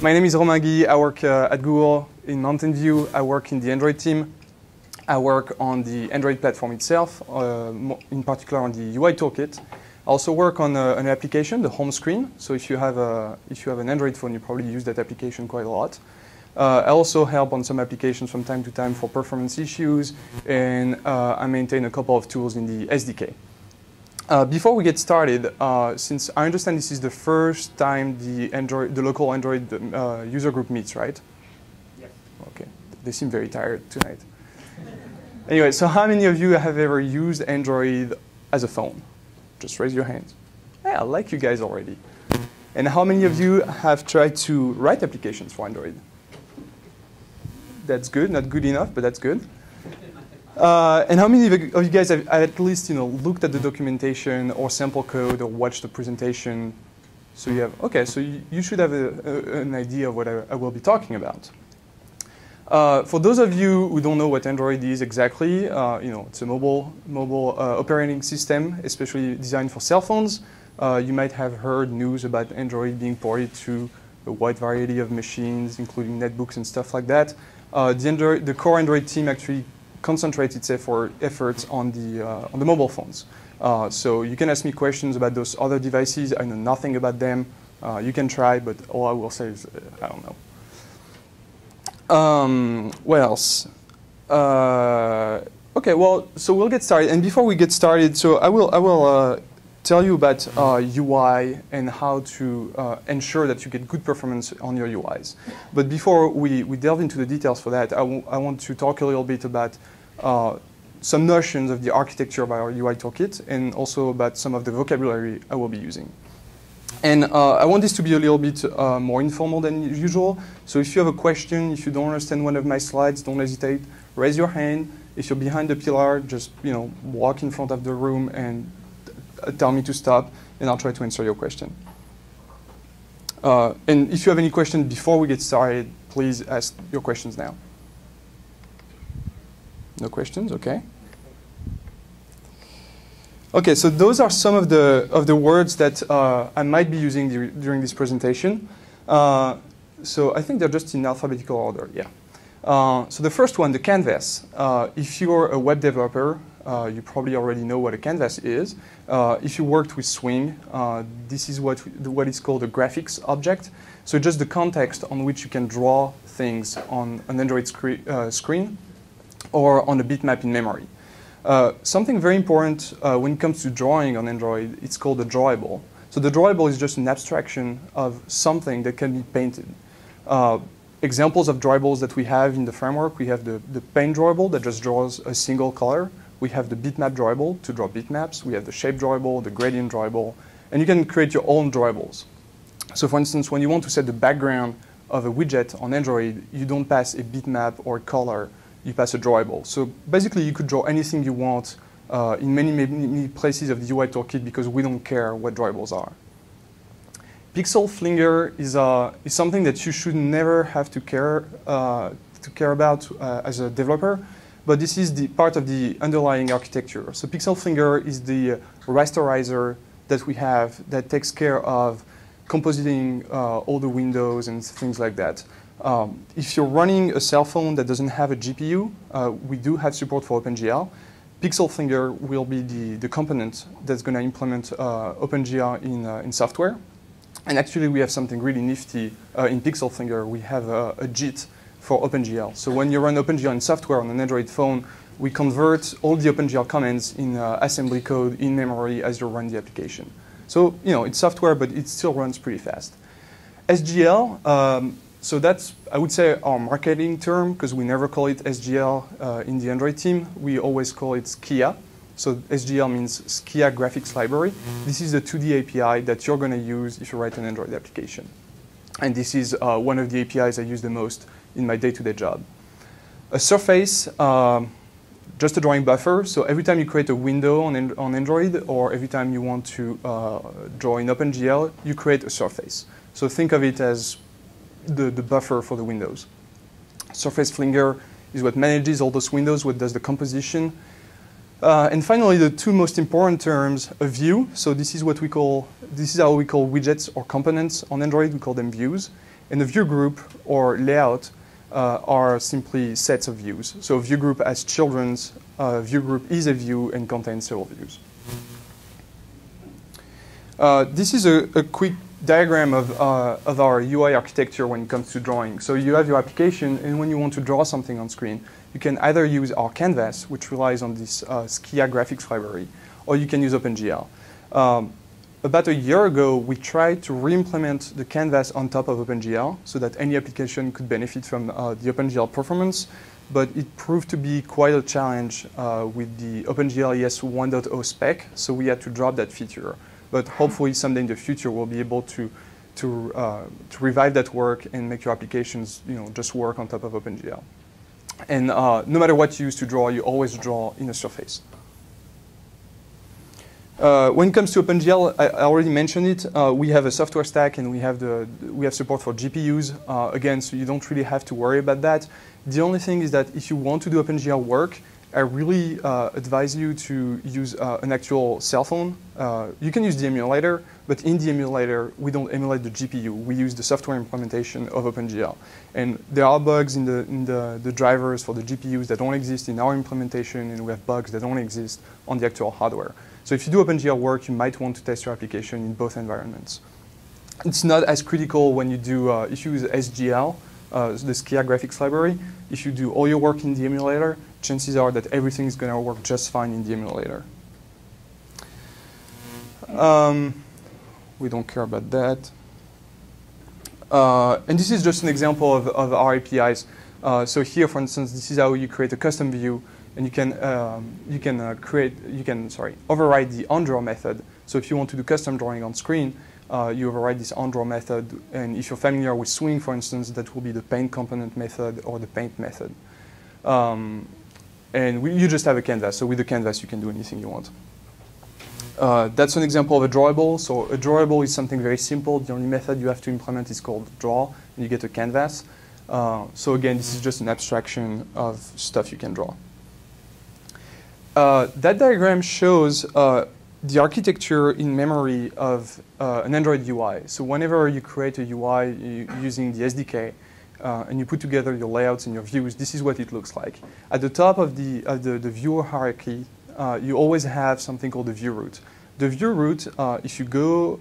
My name is Romain. I work at Google in Mountain View. I work in the Android team. I work on the Android platform itself, in particular on the UI toolkit. I also work on an application, the home screen. So if you have an Android phone, you probably use that application quite a lot. I also help on some applications from time to time for performance issues, and I maintain a couple of tools in the SDK. Before we get started, since I understand this is the first time the local Android user group meets, right? Yes. Okay. They seem very tired tonight. Anyway, so how many of you have ever used Android as a phone? Just raise your hands. Yeah, I like you guys already. And how many of you have tried to write applications for Android? That's good. Not good enough, but that's good. And how many of you guys have at least looked at the documentation or sample code or watched the presentation? So you have, okay, so you should have an idea of what I will be talking about. For those of you who don't know what Android is exactly, it's a mobile operating system, especially designed for cell phones. You might have heard news about Android being ported to a wide variety of machines, including netbooks and stuff like that. The core Android team actually concentrates its efforts on the mobile phones. So you can ask me questions about those other devices. I know nothing about them. You can try, but all I will say is I don't know. What else? Okay, well, so we'll get started. And before we get started, so I will tell you about UI and how to ensure that you get good performance on your UIs. But before we delve into the details for that, I want to talk a little bit about some notions of the architecture of our UI toolkit and also about some of the vocabulary I will be using. And I want this to be a little bit more informal than usual. So if you have a question, if you don't understand one of my slides, don't hesitate. Raise your hand. If you're behind the pillar, just walk in front of the room and tell me to stop, and I'll try to answer your question. And if you have any questions before we get started, please ask your questions now. No questions? Okay. Okay, so those are some of the words that I might be using during this presentation. So I think they're just in alphabetical order, yeah. So the first one, the canvas. If you're a web developer, you probably already know what a canvas is. If you worked with Swing, this is what is called a graphics object. So just the context on which you can draw things on an Android screen or on a bitmap in memory. Something very important when it comes to drawing on Android, it's called a drawable. So the drawable is just an abstraction of something that can be painted. Examples of drawables that we have in the framework, we have the paint drawable that just draws a single color. We have the bitmap drawable to draw bitmaps. We have the shape drawable, the gradient drawable, and you can create your own drawables. So for instance, when you want to set the background of a widget on Android, you don't pass a bitmap or a color. You pass a drawable. So basically, you could draw anything you want in many places of the UI toolkit because we don't care what drawables are. Pixel flinger is something that you should never have to care about as a developer, but this is the part of the underlying architecture. So pixel flinger is the rasterizer that we have that takes care of compositing all the windows and things like that. If you're running a cell phone that doesn't have a GPU, we do have support for OpenGL. Pixel Flinger will be the component that's going to implement OpenGL in software. And actually, we have something really nifty in Pixel Flinger. We have a JIT for OpenGL. So when you run OpenGL in software on an Android phone, we convert all the OpenGL commands in assembly code in memory as you run the application. So it's software, but it still runs pretty fast. SGL. So that's, I would say, our marketing term, because we never call it SGL in the Android team. We always call it Skia. So SGL means Skia Graphics Library. This is the 2D API that you're going to use if you write an Android application. And this is one of the APIs I use the most in my day-to-day job. A surface, just a drawing buffer. So every time you create a window on Android, or every time you want to draw in OpenGL, you create a surface. So think of it as the buffer for the windows. Surface Flinger is what manages all those windows, what does the composition. And finally, the two most important terms, a view. So this is how we call widgets or components on Android. We call them views. And a view group or layout are simply sets of views. So a view group has children's, view group is a view and contains several views. This is a quick diagram of our UI architecture when it comes to drawing. So you have your application, and when you want to draw something on screen, you can either use our canvas, which relies on this Skia graphics library, or you can use OpenGL. About a year ago, we tried to re-implement the canvas on top of OpenGL so that any application could benefit from the OpenGL performance, but it proved to be quite a challenge with the OpenGL ES 1.0 spec, so we had to drop that feature. But hopefully someday in the future we'll be able to revive that work and make your applications just work on top of OpenGL. And no matter what you use to draw, you always draw in a surface. When it comes to OpenGL, I already mentioned it. We have a software stack and we have support for GPUs. Again, so you don't really have to worry about that. The only thing is that if you want to do OpenGL work, I really advise you to use an actual cell phone. You can use the emulator, but in the emulator, we don't emulate the GPU. We use the software implementation of OpenGL. And there are bugs in the drivers for the GPUs that don't exist in our implementation, and we have bugs that don't exist on the actual hardware. So if you do OpenGL work, you might want to test your application in both environments. It's not as critical when you do, if you use SGL, the Skia graphics library. If you do all your work in the emulator, chances are that everything is going to work just fine in the emulator. We don't care about that. And this is just an example of our APIs. So here, for instance, this is how you create a custom view, and you can override the onDraw method. So if you want to do custom drawing on screen, you override this onDraw method, and if you're familiar with Swing, for instance, that will be the paint component method or the paint method. And you just have a canvas, so with the canvas you can do anything you want. That's an example of a drawable. So a drawable is something very simple. The only method you have to implement is called draw, and you get a canvas. So again, this is just an abstraction of stuff you can draw. That diagram shows the architecture in memory of an Android UI. So whenever you create a UI using the SDK, and you put together your layouts and your views, this is what it looks like. At the top of the viewer hierarchy, you always have something called the view root. The view root, if you go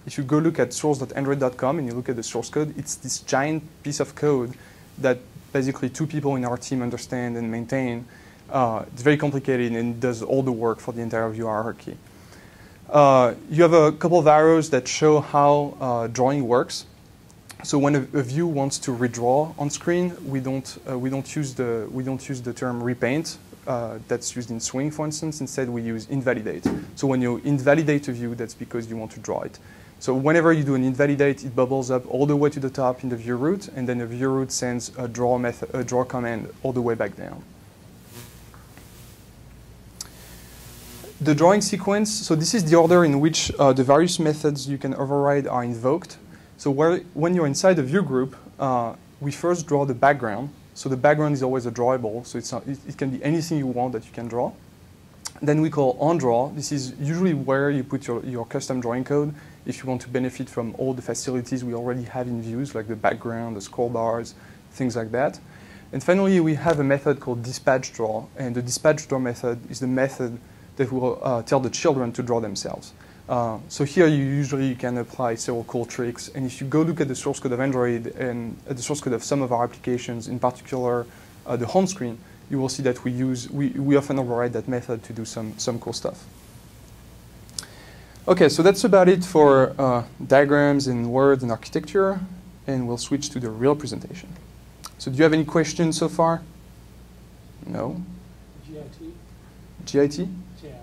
look at source.android.com and you look at the source code, it's this giant piece of code that basically 2 people in our team understand and maintain. It's very complicated and it does all the work for the entire view hierarchy. You have a couple of arrows that show how drawing works. So when a view wants to redraw on screen, we don't use the term repaint that's used in Swing, for instance. Instead, we use invalidate. So when you invalidate a view, that's because you want to draw it. So whenever you do an invalidate, it bubbles up all the way to the top in the view root, and then the view root sends a draw command all the way back down. The drawing sequence, so this is the order in which the various methods you can override are invoked. So when you're inside the view group, we first draw the background. So the background is always a drawable, so it can be anything you want that you can draw. Then we call onDraw. This is usually where you put your custom drawing code if you want to benefit from all the facilities we already have in views, like the background, the scroll bars, things like that. And finally, we have a method called dispatchDraw, and the dispatchDraw method is the method that will tell the children to draw themselves. So here you can apply several cool tricks, and if you go look at the source code of Android and at the source code of some of our applications, in particular the home screen, you will see that we often override that method to do some cool stuff. Okay, so that's about it for diagrams and words and architecture, and we'll switch to the real presentation. So do you have any questions so far? No? GIT? GIT? GIT.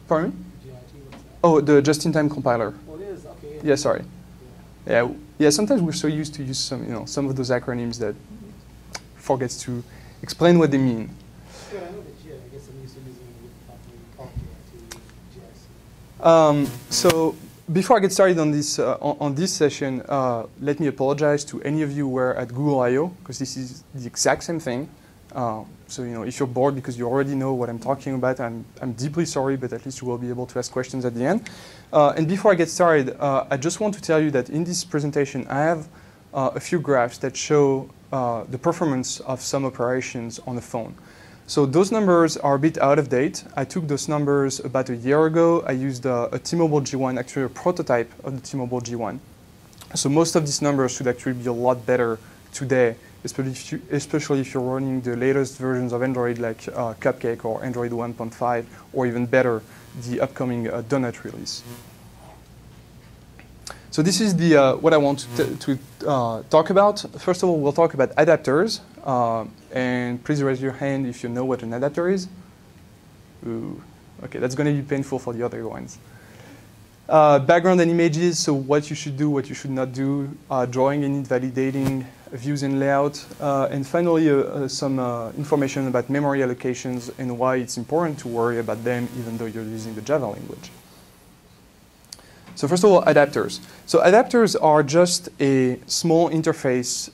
Pardon me? GIT, what's that? Oh, the just-in-time compiler. Oh, it is? Okay. Yeah, sorry. Yeah. Sometimes we're so used to use some of those acronyms that forgets to explain what they mean. Yeah, I know the GIT. I guess I'm used to using it with GIT. So before I get started on this session, let me apologize to any of you who were at Google I/O, because this is the exact same thing. So if you're bored because you already know what I'm talking about, I'm deeply sorry, but at least you will be able to ask questions at the end. And before I get started, I just want to tell you that in this presentation, I have a few graphs that show the performance of some operations on the phone. So those numbers are a bit out of date. I took those numbers about a year ago. I used a T-Mobile G1, actually a prototype of the T-Mobile G1. So most of these numbers should actually be a lot better today, especially if you're running the latest versions of Android like Cupcake or Android 1.5, or even better, the upcoming Donut release. So this is the what I want to talk about. First of all, we'll talk about adapters. And please raise your hand if you know what an adapter is. Ooh, okay, that's going to be painful for the other ones. Background and images, so what you should do, what you should not do, drawing and invalidating, views and layout, and finally some information about memory allocations and why it's important to worry about them even though you're using the Java language. So first of all, adapters. So adapters are just a small interface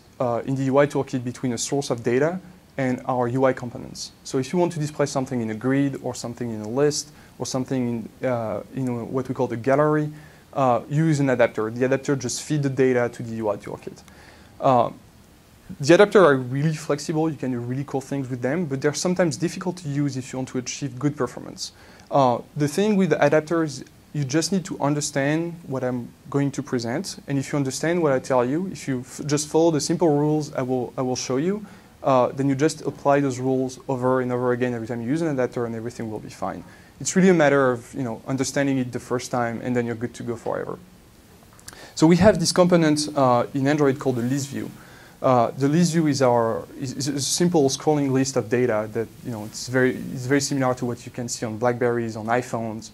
in the UI toolkit between a source of data and our UI components. So if you want to display something in a grid or something in a list or something in what we call the gallery, use an adapter. The adapter just feeds the data to the UI toolkit. The adapters are really flexible. You can do really cool things with them, but they're sometimes difficult to use if you want to achieve good performance. The thing with the adapters, you just need to understand what I'm going to present, and if you understand what I tell you, if you just follow the simple rules I will show you, then you just apply those rules over and over again every time you use an adapter, and everything will be fine. It's really a matter of understanding it the first time, and then you're good to go forever. So we have this component in Android called the list view. The list view is a simple scrolling list of data that it's very similar to what you can see on BlackBerries, on iPhones.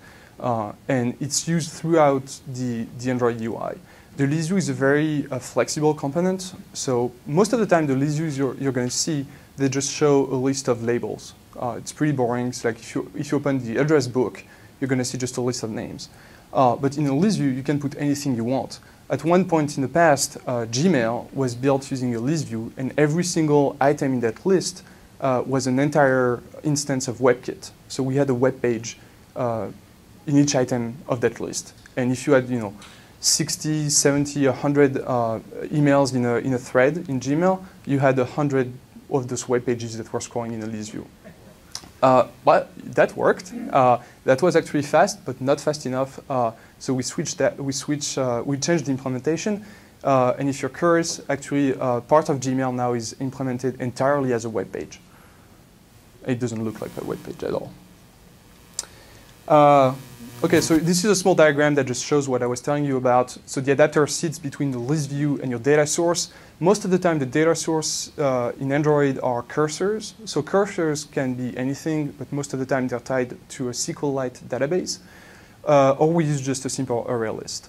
And it's used throughout the Android UI. The list view is a very flexible component. So most of the time, the list views you're going to see, they just show a list of labels. It's pretty boring. It's like if you open the address book, you're going to see just a list of names. But in a list view, you can put anything you want. At one point in the past, Gmail was built using a list view, and every single item in that list was an entire instance of WebKit. So we had a web page in each item of that list. And if you had 60, 70, 100 emails in a thread in Gmail, you had 100 of those web pages that were scrolling in a list view. But that worked. That was actually fast, but not fast enough. So we switched that. We changed the implementation. And if you're curious, actually, part of Gmail now is implemented entirely as a web page. It doesn't look like a web page at all. Okay, so this is a small diagram that just shows what I was telling you about. So the adapter sits between the list view and your data source. Most of the time, the data source in Android are cursors. So cursors can be anything, but most of the time they're tied to a SQLite database. Or we use just a simple array list.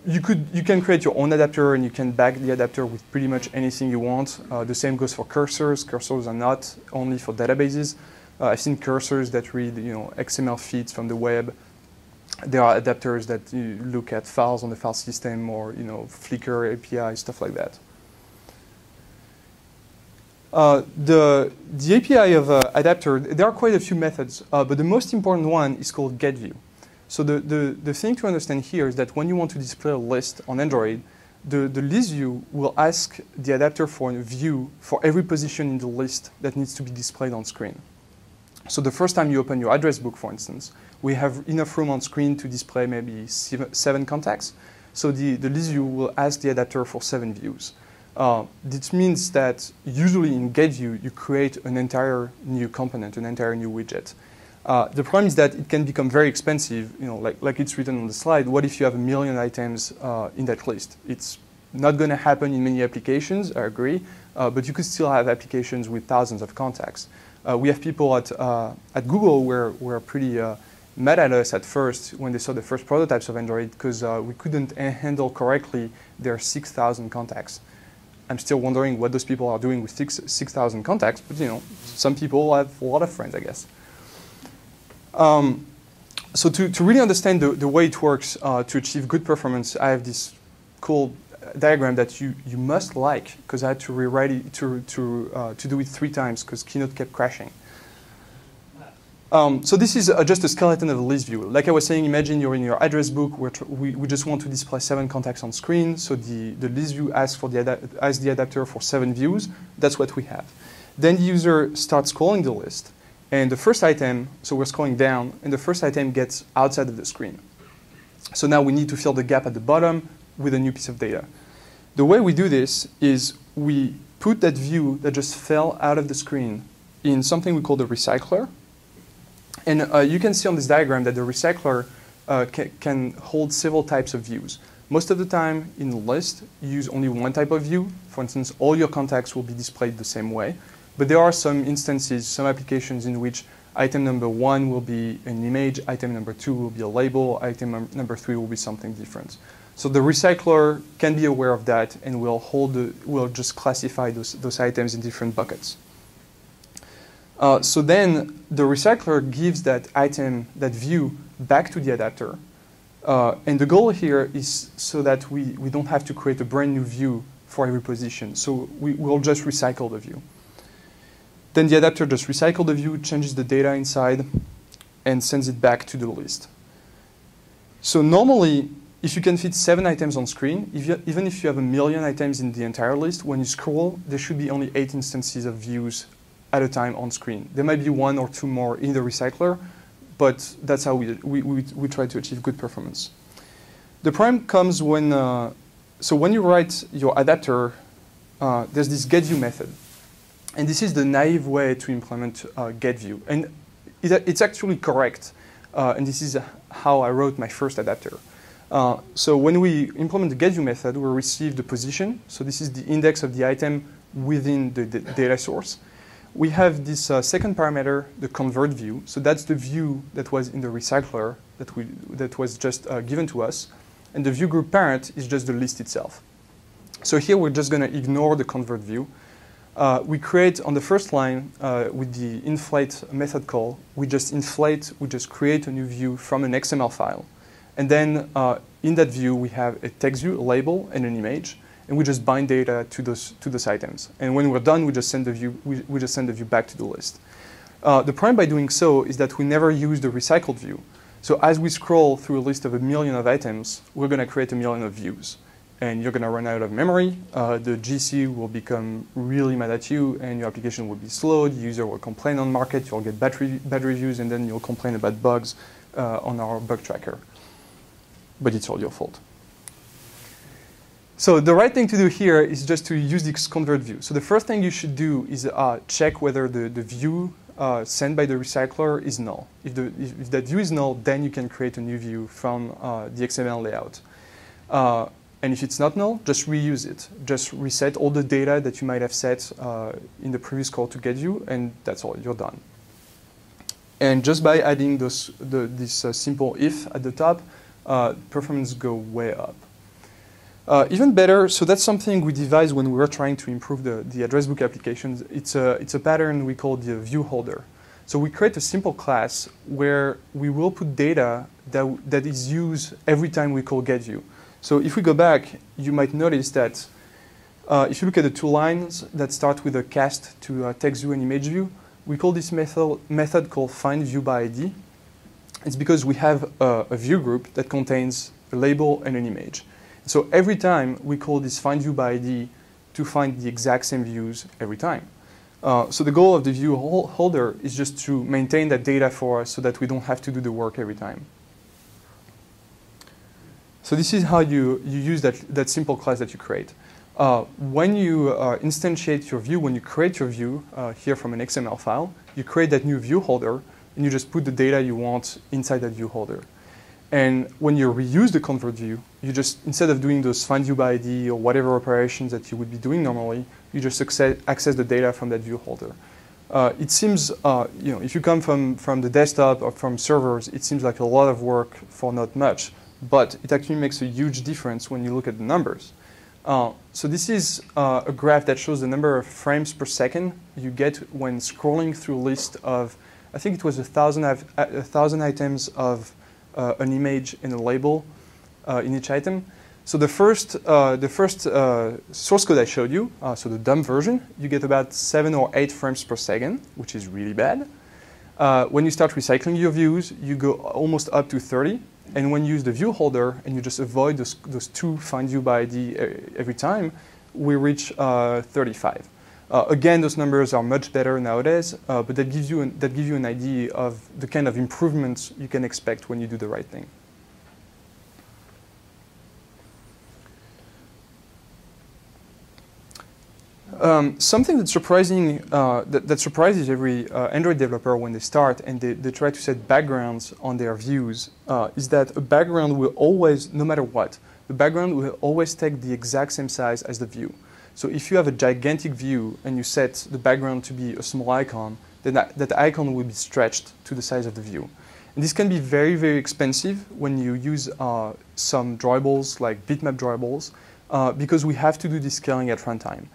You can create your own adapter, and you can back the adapter with pretty much anything you want. The same goes for cursors. Cursors are not only for databases. I've seen cursors that read XML feeds from the web. There are adapters that look at files on the file system, or Flickr API, stuff like that. The API of adapter, there are quite a few methods, but the most important one is called GetView. So the thing to understand here is that when you want to display a list on Android, the list view will ask the adapter for a view for every position in the list that needs to be displayed on screen. So the first time you open your address book, for instance, we have enough room on screen to display maybe 7 contacts. So the list view will ask the adapter for 7 views. This means that usually in GetView, you create an entire new component, an entire new widget. The problem is that it can become very expensive, like it's written on the slide. What if you have 1 million items in that list? It's not going to happen in many applications, I agree, but you could still have applications with thousands of contacts. We have people at Google were pretty mad at us at first when they saw the first prototypes of Android because we couldn't handle correctly their 6,000 contacts. I'm still wondering what those people are doing with 6,000 contacts, but some people have a lot of friends, I guess. So to really understand the way it works to achieve good performance, I have this cool diagram that you must like, because I had to rewrite it to do it 3 times because Keynote kept crashing. So this is just a skeleton of a list view. Like I was saying, imagine you're in your address book. We just want to display 7 contacts on screen. So the list view asks the adapter for 7 views. That's what we have. Then the user starts scrolling the list. And the first item, so we're scrolling down, and the first item gets outside of the screen. So now we need to fill the gap at the bottom with a new piece of data. The way we do this is we put that view that just fell out of the screen in something we call the recycler. And you can see on this diagram that the recycler can hold several types of views. Most of the time in the list, you use only one type of view. For instance, all your contacts will be displayed the same way. But there are some instances, some applications in which item number 1 will be an image, item number 2 will be a label, item number 3 will be something different. So the recycler can be aware of that and will just classify those items in different buckets. So then the recycler gives that item, that view, back to the adapter. And the goal here is so that we don't have to create a brand new view for every position. So we'll just recycle the view. Then the adapter just recycles the view, changes the data inside, and sends it back to the list. So normally, if you can fit 7 items on screen, even if you have 1 million items in the entire list, when you scroll, there should be only 8 instances of views at a time on screen. There might be 1 or 2 more in the recycler, but that's how we try to achieve good performance. The problem comes when, so when you write your adapter, there's this GetView method. And this is the naive way to implement GetView. And it's actually correct. And this is how I wrote my first adapter. So when we implement the GetView method, we receive the position. So this is the index of the item within the data source. We have this second parameter, the convert view. So that's the view that was in the recycler that was just given to us. And the view group parent is just the list itself. So here we're just going to ignore the convert view. We create on the first line with the inflate method call, we just create a new view from an XML file. And then in that view, we have a text view, a label, and an image. And we just bind data to those items. And when we're done, we just send the view back to the list. The problem by doing so is that we never use the recycled view. So as we scroll through a list of 1 million of items, we're going to create 1 million of views. And you're going to run out of memory. The GC will become really mad at you, and your application will be slow. The user will complain on market. You'll get bad reviews, and then you'll complain about bugs on our bug tracker. But it's all your fault. So the right thing to do here is just to use this convert view. So the first thing you should do is check whether the view sent by the recycler is null. If that view is null, then you can create a new view from the XML layout. And if it's not null, just reuse it. Just reset all the data that you might have set in the previous call to GetView, and that's all, you're done. And just by adding this simple if at the top, performance go way up. Even better, so that's something we devised when we were trying to improve the address book applications. It's a pattern we call the view holder. So we create a simple class where we will put data that is used every time we call GetView. So if we go back, you might notice that if you look at the 2 lines that start with a cast to text view and image view, we call this method called findViewById. It's because we have a view group that contains a label and an image. So every time we call this findViewById to find the exact same views every time. So the goal of the view holder is just to maintain that data for us so that we don't have to do the work every time. So this is how you use that simple class that you create. When you instantiate your view, when you create your view here from an XML file, you create that new view holder, and you just put the data you want inside that view holder. And when you reuse the convert view, you just, instead of doing those findViewById or whatever operations that you would be doing normally, you just access the data from that view holder. It seems, if you come from the desktop or from servers, it seems like a lot of work for not much. But it actually makes a huge difference when you look at the numbers. So this is a graph that shows the number of frames per second you get when scrolling through a list of, I think it was 1,000 items of an image and a label in each item. So the first source code I showed you, so the dumb version, you get about 7 or 8 frames per second, which is really bad. When you start recycling your views, you go almost up to 30. And when you use the view holder and you just avoid those two find view by ID every time, we reach 35. Again, those numbers are much better nowadays, but that gives you an idea of the kind of improvements you can expect when you do the right thing. Something that's surprising, that surprises every Android developer when they start and they try to set backgrounds on their views is that a background will always, no matter what, the background will always take the exact same size as the view. So if you have a gigantic view and you set the background to be a small icon, then that icon will be stretched to the size of the view. And this can be very, very expensive when you use some drawables like bitmap drawables because we have to do this scaling at runtime.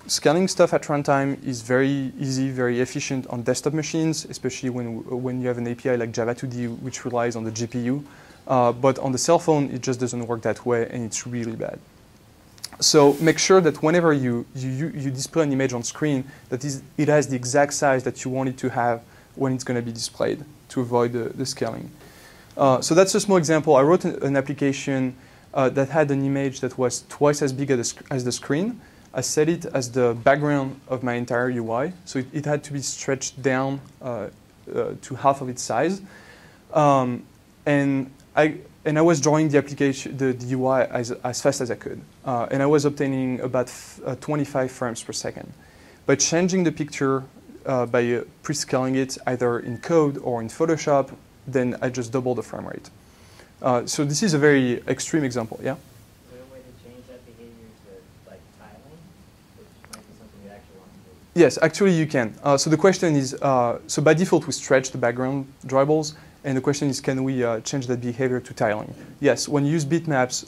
Scaling stuff at runtime is very easy, very efficient on desktop machines, especially when you have an API like Java 2D, which relies on the GPU. But on the cell phone, it just doesn't work that way, and it's really bad. So make sure that whenever you display an image on screen, that it has the exact size that you want it to have when it's going to be displayed to avoid the scaling. So that's a small example. I wrote an application that had an image that was twice as big as the screen. I set it as the background of my entire UI, so it had to be stretched down to half of its size. And I was drawing the application, the UI as fast as I could. And I was obtaining about 25 frames per second. By changing the picture, by prescaling it either in code or in Photoshop, then I just doubled the frame rate. So this is a very extreme example, yeah? Is there a way to change that behavior to like tiling, which might be something you actually want to do? Yes, actually you can. So the question is, so by default we stretch the background drawables, and the question is, can we change that behavior to tiling? Yes, when you use bitmaps,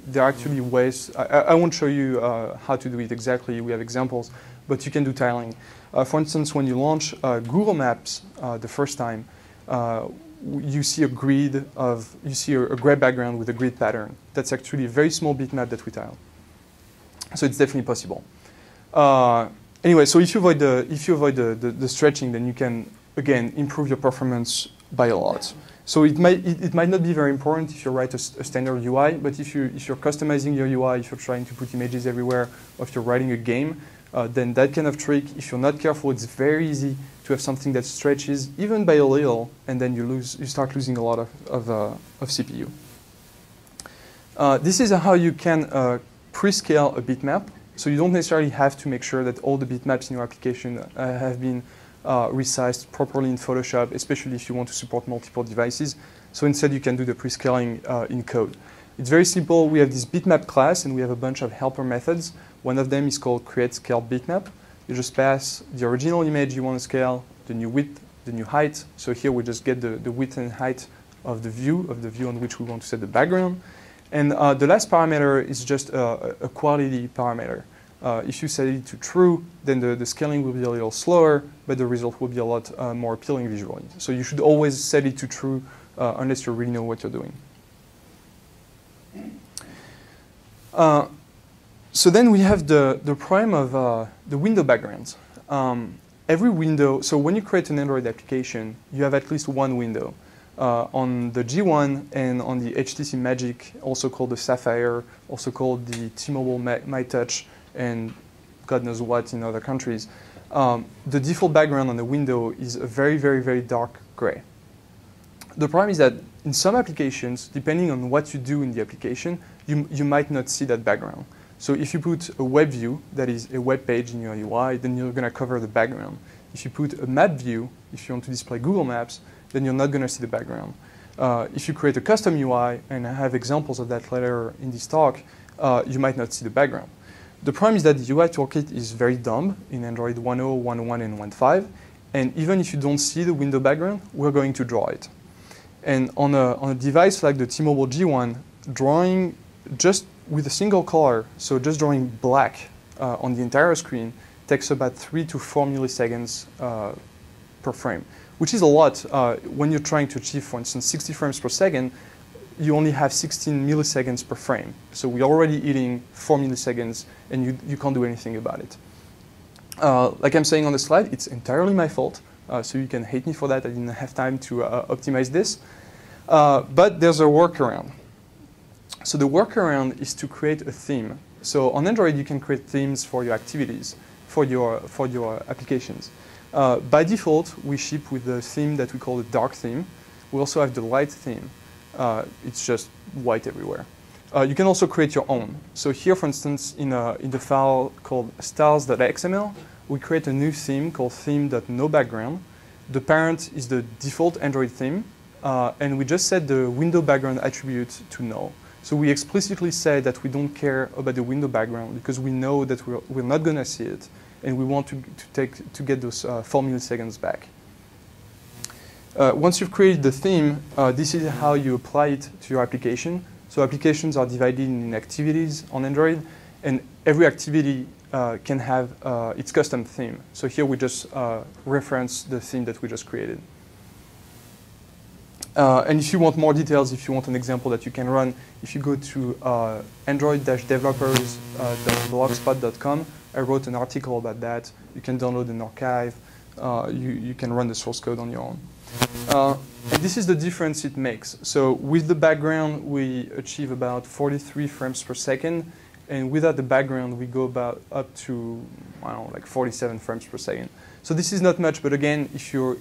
there are actually ways. I won't show you how to do it exactly. We have examples, but you can do tiling. For instance, when you launch Google Maps the first time, you see a grid of, you see a gray background with a grid pattern. That's actually a very small bitmap that we tile. So it's definitely possible. Anyway, so if you avoid the stretching, then you can again improve your performance by a lot. So it might not be very important if you write a standard UI, but if you're customizing your UI, if you're trying to put images everywhere, or if you're writing a game, then that kind of trick, if you're not careful, it's very easy to have something that stretches even by a little, and then you start losing a lot of CPU. This is how you can pre-scale a bitmap. So you don't necessarily have to make sure that all the bitmaps in your application have been resized properly in Photoshop, especially if you want to support multiple devices. So instead, you can do the pre-scaling in code. It's very simple. We have this bitmap class, and we have a bunch of helper methods. One of them is called createScaleBitmap. You just pass the original image you want to scale, the new width, the new height. So here we just get the width and height of the view on which we want to set the background. And the last parameter is just a quality parameter. If you set it to true, then the scaling will be a little slower, but the result will be a lot more appealing visually. So you should always set it to true unless you really know what you're doing. So then we have the problem of the window backgrounds. Every window, so when you create an Android application, you have at least one window. On the G1 and on the HTC Magic, also called the Sapphire, also called the T-Mobile MyTouch, and God knows what in other countries, the default background on the window is a very, very, very dark gray. The problem is that in some applications, depending on what you do in the application, you might not see that background. So if you put a web view, that is a web page in your UI, then you're going to cover the background. If you put a map view, if you want to display Google Maps, then you're not going to see the background. If you create a custom UI, and I have examples of that later in this talk, you might not see the background. The problem is that the UI toolkit is very dumb in Android 1.0, 1.1, and 1.5. And even if you don't see the window background, we're going to draw it. And on a device like the T-Mobile G1, drawing just with a single color, so just drawing black on the entire screen, takes about 3 to 4 milliseconds per frame, which is a lot. When you're trying to achieve, for instance, 60 frames per second, you only have 16 milliseconds per frame. So we're already eating 4 milliseconds, and you can't do anything about it. Like I'm saying on the slide, it's entirely my fault. So you can hate me for that. I didn't have time to optimize this. But there's a workaround. So the workaround is to create a theme. So on Android, you can create themes for your activities, for your applications. By default, we ship with the theme that we call the dark theme. We also have the light theme. It's just white everywhere. You can also create your own. So here, for instance, in the file called stars.xml, we create a new theme called theme.noBackground. The parent is the default Android theme, and we just set the window background attribute to null. So we explicitly say that we don't care about the window background because we know that we're not going to see it, and we want to get those 4 milliseconds back. Once you've created the theme, this is how you apply it to your application. So applications are divided in activities on Android, and every activity can have its custom theme. So here we just reference the theme that we just created. And if you want more details, if you want an example that you can run, if you go to android-developers.blogspot.com, I wrote an article about that. You can download an archive. You can run the source code on your own. And this is the difference it makes. So with the background, we achieve about 43 frames per second. And without the background, we go about up to, I don't know, like 47 frames per second. So this is not much, but again, if you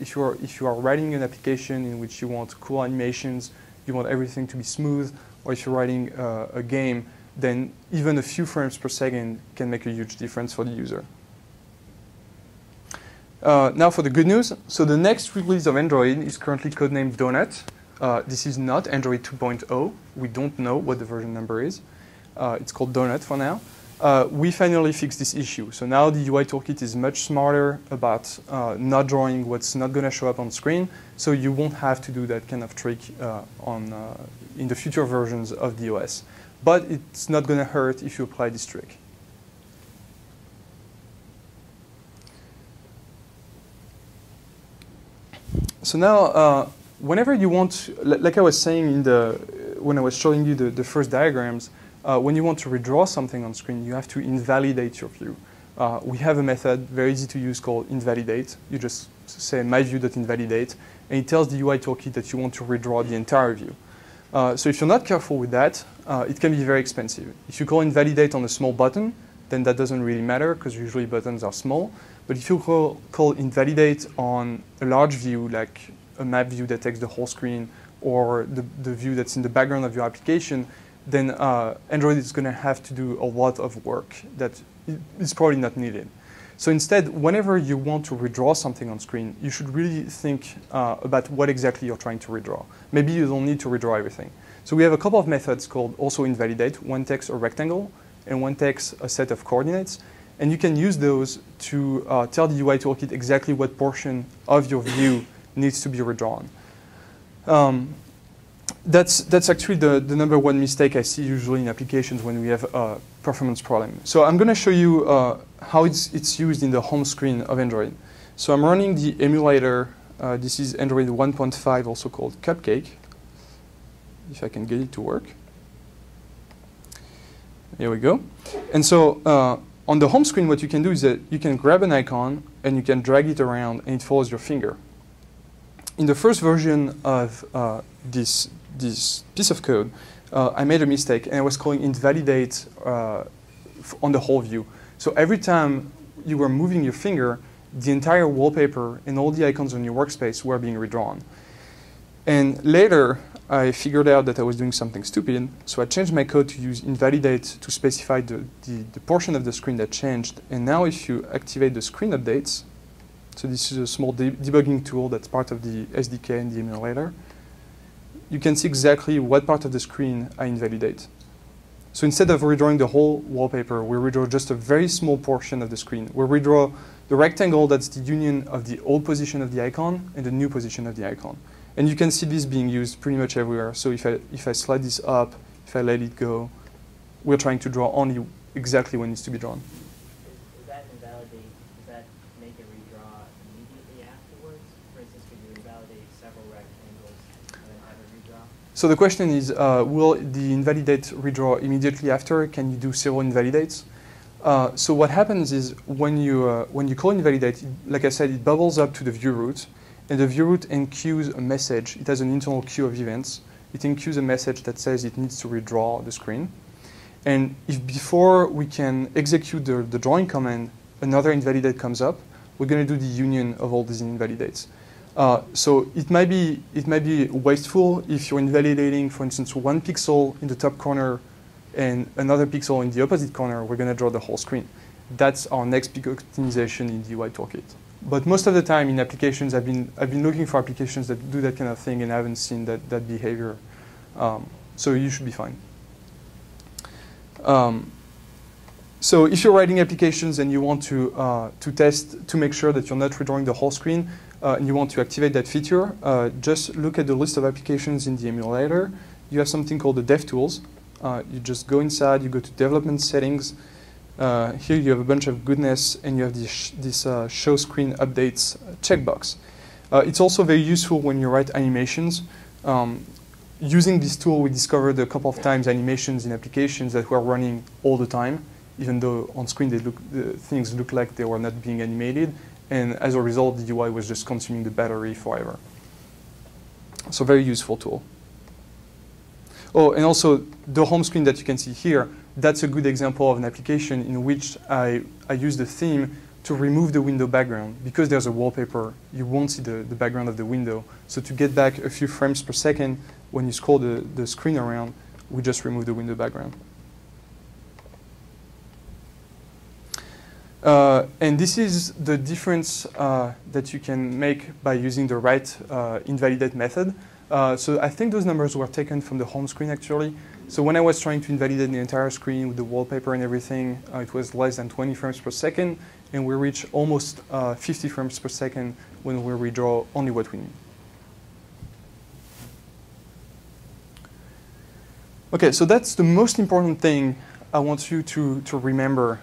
are writing an application in which you want cool animations, you want everything to be smooth, or if you're writing a game, then even a few frames per second can make a huge difference for the user. Now for the good news. So the next release of Android is currently codenamed Donut. This is not Android 2.0. We don't know what the version number is. It's called Donut for now. We finally fixed this issue. So now the UI toolkit is much smarter about not drawing what's not going to show up on screen. So you won't have to do that kind of trick in the future versions of the OS. But it's not going to hurt if you apply this trick. So now, whenever you want, like I was saying when I was showing you the first diagrams, when you want to redraw something on screen, you have to invalidate your view. We have a method, very easy to use, called invalidate. You just say myView.invalidate, and it tells the UI toolkit that you want to redraw the entire view. So if you're not careful with that, it can be very expensive. If you call invalidate on a small button, then that doesn't really matter, because usually buttons are small. But if you call invalidate on a large view, like a map view that takes the whole screen, or the view that's in the background of your application, then Android is going to have to do a lot of work that is probably not needed. So instead, whenever you want to redraw something on screen, you should really think about what exactly you're trying to redraw. Maybe you don't need to redraw everything. So we have a couple of methods called also invalidate. One takes a rectangle, and one takes a set of coordinates. And you can use those to tell the UI toolkit exactly what portion of your view needs to be redrawn. That's actually the number one mistake I see usually in applications when we have a performance problem. So I'm going to show you how it's used in the home screen of Android. So I'm running the emulator. This is Android 1.5, also called Cupcake, if I can get it to work. Here we go. And so on the home screen, what you can do is that you can grab an icon and you can drag it around and it follows your finger. In the first version of this piece of code, I made a mistake and I was calling invalidate on the whole view. So every time you were moving your finger, the entire wallpaper and all the icons on your workspace were being redrawn. And later, I figured out that I was doing something stupid, so I changed my code to use invalidate to specify the portion of the screen that changed. And now if you activate the screen updates, so this is a small debugging tool that's part of the SDK and the emulator, you can see exactly what part of the screen I invalidate. So instead of redrawing the whole wallpaper, we redraw just a very small portion of the screen. We redraw the rectangle that's the union of the old position of the icon and the new position of the icon. And you can see this being used pretty much everywhere. So if I slide this up, if I let it go, we're trying to draw only exactly what needs to be drawn. Does that invalidate, does that make it redraw immediately afterwards? For instance, could you invalidate several rectangles and then have it redraw? So the question is, will the invalidate redraw immediately after? Can you do several invalidates? So what happens is when you call invalidate, like I said, it bubbles up to the view root, and the view root enqueues a message. It has an internal queue of events. It enqueues a message that says it needs to redraw the screen. And if before we can execute the drawing command, another invalidate comes up, we're going to do the union of all these invalidates. So it might be wasteful if you're invalidating, for instance, one pixel in the top corner and another pixel in the opposite corner. We're going to draw the whole screen. That's our next big optimization in the UI toolkit. But most of the time in applications, I've been looking for applications that do that kind of thing, and I haven't seen that behavior. So you should be fine. So if you're writing applications and you want to test to make sure that you're not redrawing the whole screen, and you want to activate that feature, just look at the list of applications in the emulator. You have something called the DevTools. You just go inside, you go to Development Settings. Here you have a bunch of goodness, and you have this Show Screen Updates checkbox. It's also very useful when you write animations. Using this tool, we discovered a couple of times animations in applications that were running all the time, even though on screen things look like they were not being animated. And as a result, the UI was just consuming the battery forever. So very useful tool. Oh, and also the home screen that you can see here, that's a good example of an application in which I use the theme to remove the window background. Because there's a wallpaper, you won't see the background of the window. So to get back a few frames per second, when you scroll the screen around, we just remove the window background. And this is the difference that you can make by using the right invalidate method. So I think those numbers were taken from the home screen, actually. So when I was trying to invalidate the entire screen with the wallpaper and everything, it was less than 20 frames per second, and we reach almost 50 frames per second when we redraw only what we need. OK, so that's the most important thing I want you to remember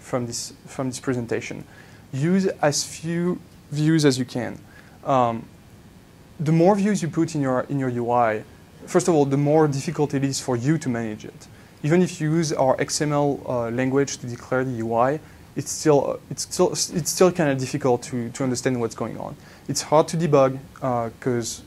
from this presentation. Use as few views as you can. The more views you put in your UI, first of all, the more difficult it is for you to manage it. Even if you use our XML language to declare the UI, it's still kind of difficult to understand what's going on. It's hard to debug because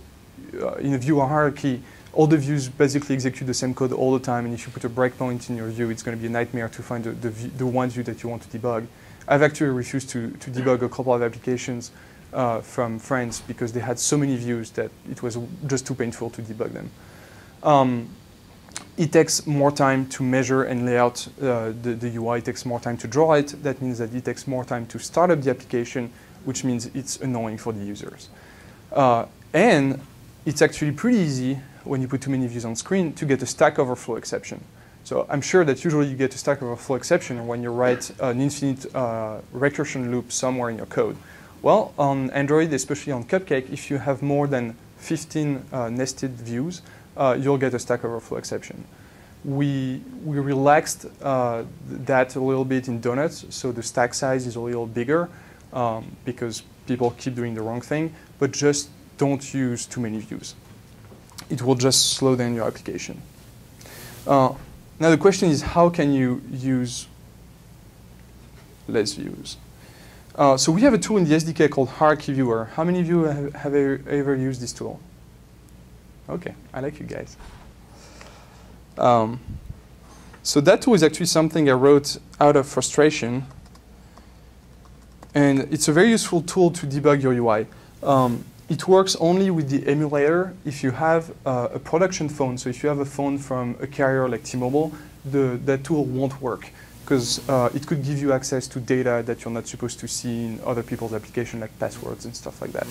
in a view hierarchy, all the views basically execute the same code all the time, and if you put a breakpoint in your view, it's going to be a nightmare to find the one view that you want to debug. I've actually refused to debug a couple of applications from friends because they had so many views that it was just too painful to debug them. It takes more time to measure and lay out the UI. It takes more time to draw it. That means that it takes more time to start up the application, which means it's annoying for the users. And it's actually pretty easy when you put too many views on screen to get a Stack Overflow exception. So I'm sure that usually you get a Stack Overflow exception when you write an infinite recursion loop somewhere in your code. Well, on Android, especially on Cupcake, if you have more than 15 nested views, you'll get a Stack Overflow exception. We relaxed that a little bit in Donuts, so the stack size is a little bigger because people keep doing the wrong thing, but just don't use too many views. It will just slow down your application. Now the question is, how can you use less views? So we have a tool in the SDK called Hierarchy Viewer. How many of you have ever used this tool? OK, I like you guys. So that tool is actually something I wrote out of frustration. And it's a very useful tool to debug your UI. It works only with the emulator if you have a production phone. So if you have a phone from a carrier like T-Mobile, that tool won't work because it could give you access to data that you're not supposed to see in other people's applications, like passwords and stuff like that.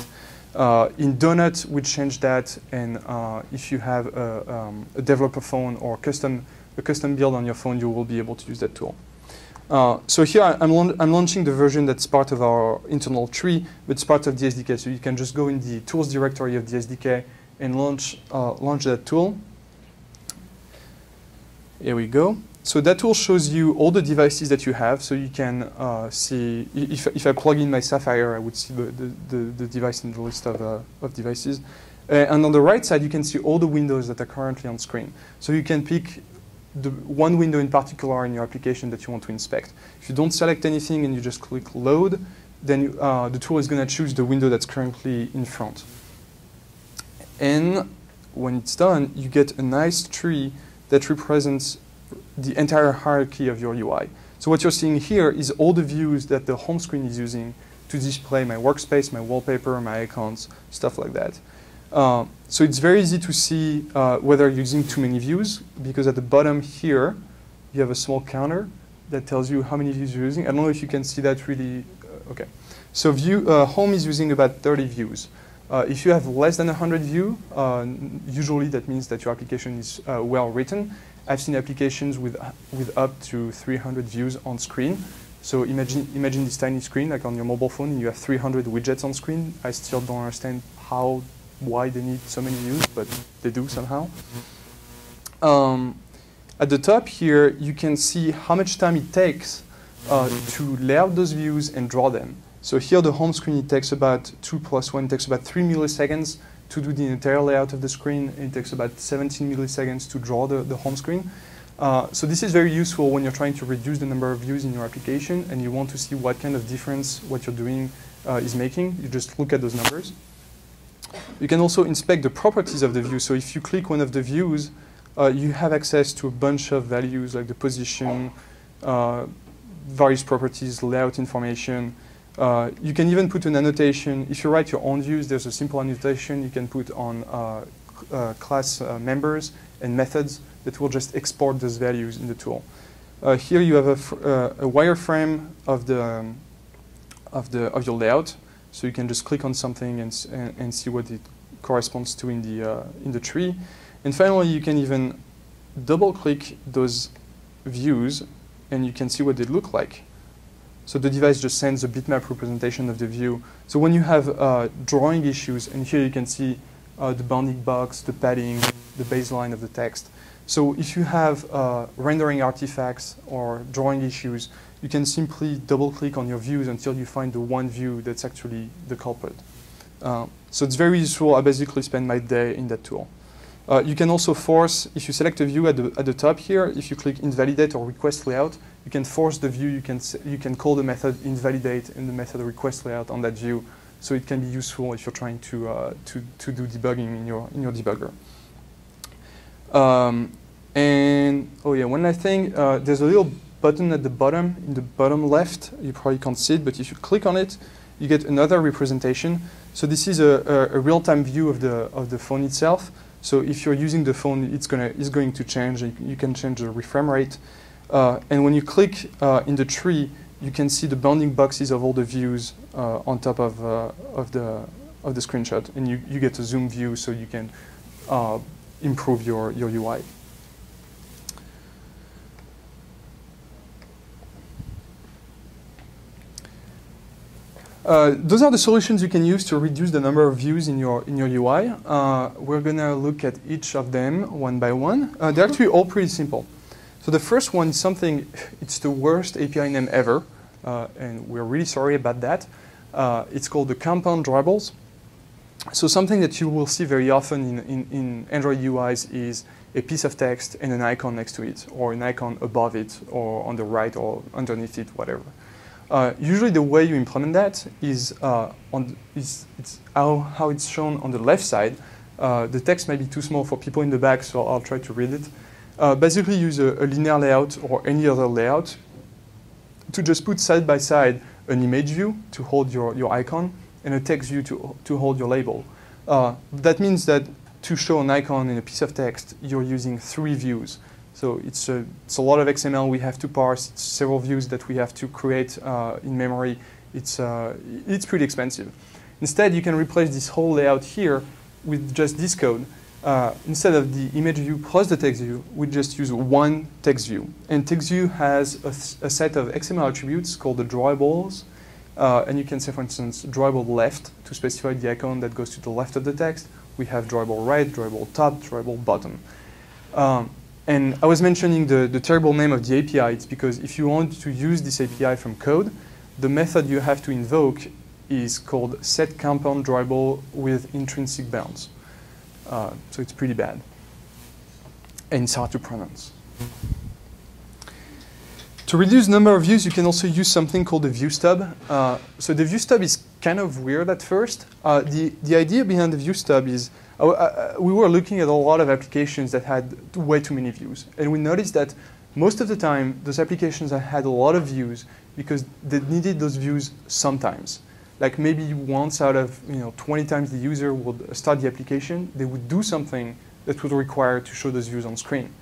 In Donut, we changed that, and if you have a developer phone or a custom build on your phone, you will be able to use that tool. So here I'm launching the version that's part of our internal tree, but it's part of the SDK. So you can just go in the tools directory of the SDK and launch that tool. Here we go. So that tool shows you all the devices that you have. So you can see, if I plug in my Sapphire, I would see the device in the list of devices. And on the right side, you can see all the windows that are currently on screen. So you can pick the one window in particular in your application that you want to inspect. If you don't select anything and you just click load, then the tool is going to choose the window that's currently in front. And when it's done, you get a nice tree that represents the entire hierarchy of your UI. So what you're seeing here is all the views that the home screen is using to display my workspace, my wallpaper, my icons, stuff like that. So it's very easy to see whether you're using too many views, because at the bottom here, you have a small counter that tells you how many views you're using. I don't know if you can see that really. Okay. So home is using about 30 views. If you have less than 100 views, usually that means that your application is well written. I've seen applications with up to 300 views on screen. So imagine this tiny screen, like on your mobile phone, and you have 300 widgets on screen. I still don't understand why they need so many views, but they do somehow. At the top here, you can see how much time it takes to lay out those views and draw them. So here, the home screen, it takes about 2 + 1, it takes about 3 milliseconds to do the entire layout of the screen. It takes about 17 milliseconds to draw the home screen. So this is very useful when you're trying to reduce the number of views in your application and you want to see what kind of difference what you're doing is making. You just look at those numbers. You can also inspect the properties of the view. So if you click one of the views, you have access to a bunch of values like the position, various properties, layout information. You can even put an annotation. If you write your own views, there's a simple annotation you can put on class members and methods that will just export those values in the tool. Here you have a wireframe of your layout, so you can just click on something and see what it corresponds to in the tree. And finally, you can even double-click those views, and you can see what they look like. So the device just sends a bitmap representation of the view. So when you have drawing issues, and here you can see the bounding box, the padding, the baseline of the text. So if you have rendering artifacts or drawing issues, you can simply double-click on your views until you find the one view that's actually the culprit. So it's very useful. I basically spend my day in that tool. You can also force, if you select a view at the top here, if you click invalidate or request layout, you can force the view. You can call the method invalidate and the method request layout on that view. So it can be useful if you're trying to do debugging in your debugger. And oh yeah, one last thing. There's a little button at the bottom, in the bottom left. You probably can't see it, but if you click on it, you get another representation. So this is a real-time view of the phone itself. So if you're using the phone, it's going to change. You can change the reframe rate. And when you click in the tree, you can see the bounding boxes of all the views on top of the screenshot, and you get a zoom view, so you can improve your UI. Those are the solutions you can use to reduce the number of views in your UI. We're going to look at each of them one by one. They're actually all pretty simple. So the first one is something, it's the worst API name ever, and we're really sorry about that. It's called the compound drawables. So something that you will see very often in Android UIs is a piece of text and an icon next to it, or an icon above it, or on the right, or underneath it, whatever. Usually the way you implement that is it's how it's shown on the left side. The text may be too small for people in the back, so I'll try to read it. Basically use a linear layout or any other layout to just put side by side an image view to hold your icon and a text view to hold your label. That means that to show an icon in a piece of text, you're using 3 views. So it's a lot of XML we have to parse. It's several views that we have to create in memory. It's pretty expensive. Instead, you can replace this whole layout here with just this code. Instead of the image view plus the text view, we just use one text view. And text view has a set of XML attributes called the drawables. And you can say, for instance, drawable left to specify the icon that goes to the left of the text. We have drawable right, drawable top, drawable bottom. And I was mentioning the terrible name of the API. It's because if you want to use this API from code, the method you have to invoke is called setCompoundDrawable with intrinsic bounds. So it's pretty bad. And it's hard to pronounce. To reduce number of views, you can also use something called the view stub. So the view stub is kind of weird at first. The idea behind the view stub is we were looking at a lot of applications that had way too many views. And we noticed that most of the time, those applications that had a lot of views because they needed those views sometimes. Like maybe once out of 20 times the user would start the application, they would do something that would require to show those views on screen.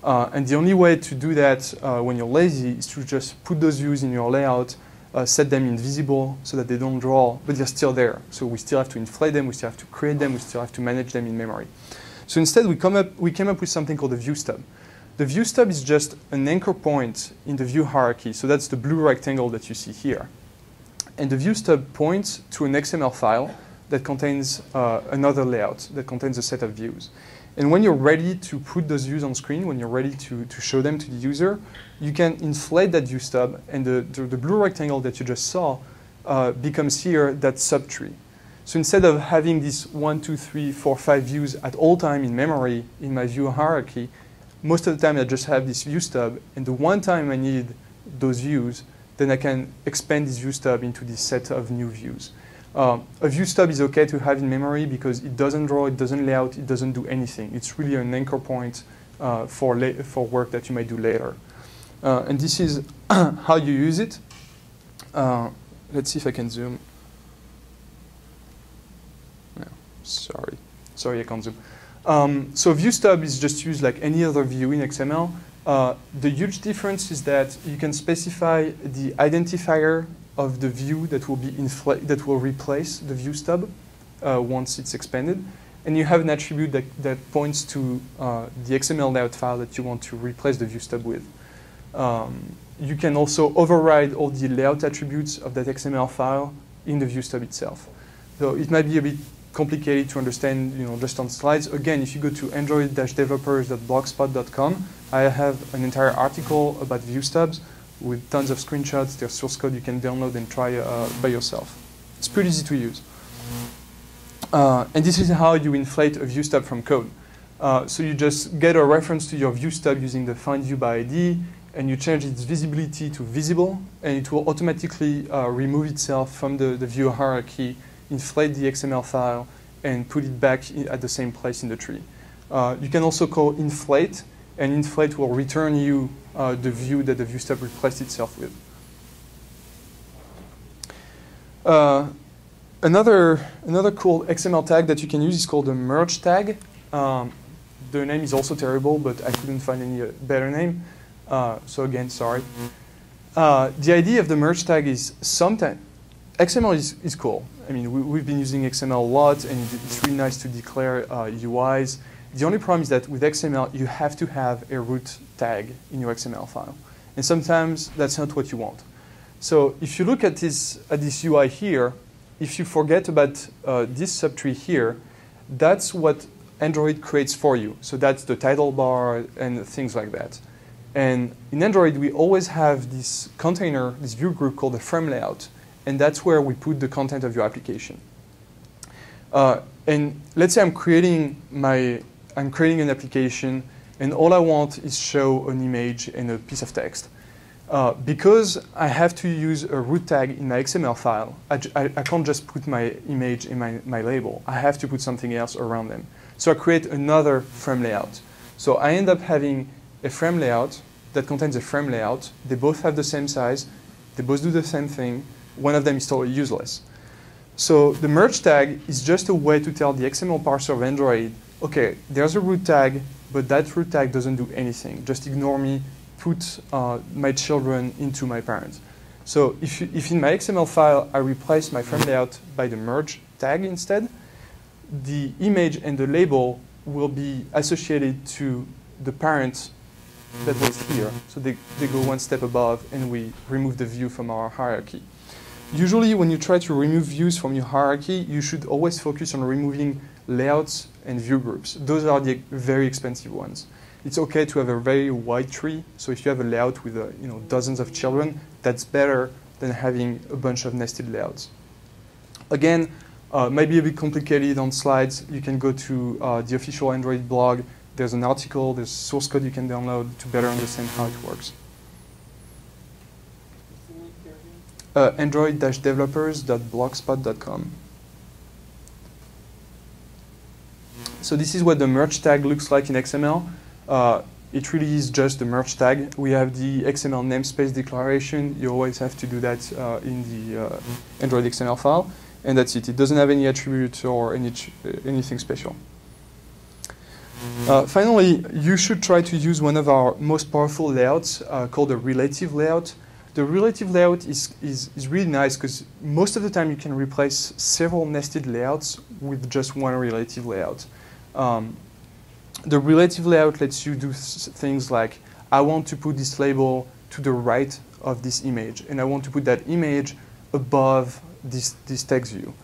And the only way to do that when you're lazy is to just put those views in your layout, set them invisible so that they don't draw, but they're still there. So we still have to inflate them, we still have to create them, we still have to manage them in memory. So instead, we came up with something called the view stub. The view stub is just an anchor point in the view hierarchy. So that's the blue rectangle that you see here. And the view stub points to an XML file that contains another layout, that contains a set of views. And when you're ready to put those views on screen, when you're ready to show them to the user, you can inflate that view stub, and the blue rectangle that you just saw becomes here that subtree. So instead of having these 1, 2, 3, 4, 5 views at all time in memory in my view hierarchy, most of the time I just have this view stub, and the one time I need those views, then I can expand this view stub into this set of new views. A view stub is okay to have in memory because it doesn't draw, it doesn't lay out, it doesn't do anything. It's really an anchor point for work that you might do later. And this is how you use it. Let's see if I can zoom. No, sorry, I can't zoom. So view stub is just used like any other view in XML. The huge difference is that you can specify the identifier of the view that will replace the view stub once it's expanded, and you have an attribute that points to the XML layout file that you want to replace the view stub with. You can also override all the layout attributes of that XML file in the view stub itself. So it might be a bit complicated to understand, just on slides. Again, if you go to android-developers.blogspot.com, I have an entire article about view stubs with tons of screenshots. There's source code you can download and try by yourself. It's pretty easy to use. And this is how you inflate a view stub from code. So you just get a reference to your view stub using the find view by ID, and you change its visibility to visible, and it will automatically remove itself from the view hierarchy, inflate the XML file, and put it back at the same place in the tree. You can also call inflate, and inflate will return you the view that the view stub replaced itself with. Another cool XML tag that you can use is called the merge tag. The name is also terrible, but I couldn't find any better name. So again, sorry. The idea of the merge tag is sometimes XML is cool. I mean, we've been using XML a lot, and it's really nice to declare UIs. The only problem is that with XML, you have to have a root tag in your XML file. And sometimes that's not what you want. So if you look at this UI here, if you forget about this subtree here, that's what Android creates for you. So that's the title bar and things like that. And in Android, we always have this container, this view group called the frame layout. And that's where we put the content of your application. And let's say I'm creating an application, and all I want is show an image and a piece of text. Because I have to use a root tag in my XML file, I can't just put my image in my label. I have to put something else around them. So I create another frame layout. So I end up having a frame layout that contains a frame layout. They both have the same size. They both do the same thing. One of them is totally useless. So the merge tag is just a way to tell the XML parser of Android, okay, there's a root tag, but that root tag doesn't do anything. Just ignore me, put my children into my parents. So if in my XML file I replace my frame layout by the merge tag instead, the image and the label will be associated to the parent that was here. So they go one step above, and we remove the view from our hierarchy. Usually when you try to remove views from your hierarchy, you should always focus on removing layouts and view groups. Those are the very expensive ones. It's okay to have a very wide tree. So if you have a layout with dozens of children, that's better than having a bunch of nested layouts. Again, maybe a bit complicated on slides. You can go to the official Android blog There's an article, there's source code you can download to better understand how it works. Android-developers.blogspot.com. So this is what the merge tag looks like in XML. It really is just the merge tag. We have the XML namespace declaration. You always have to do that in the Android XML file. And that's it. It doesn't have any attributes or anything special. Finally, you should try to use one of our most powerful layouts called a relative layout. The relative layout is really nice because most of the time you can replace several nested layouts with just one relative layout. The relative layout lets you do things like, I want to put this label to the right of this image, and I want to put that image above this text view.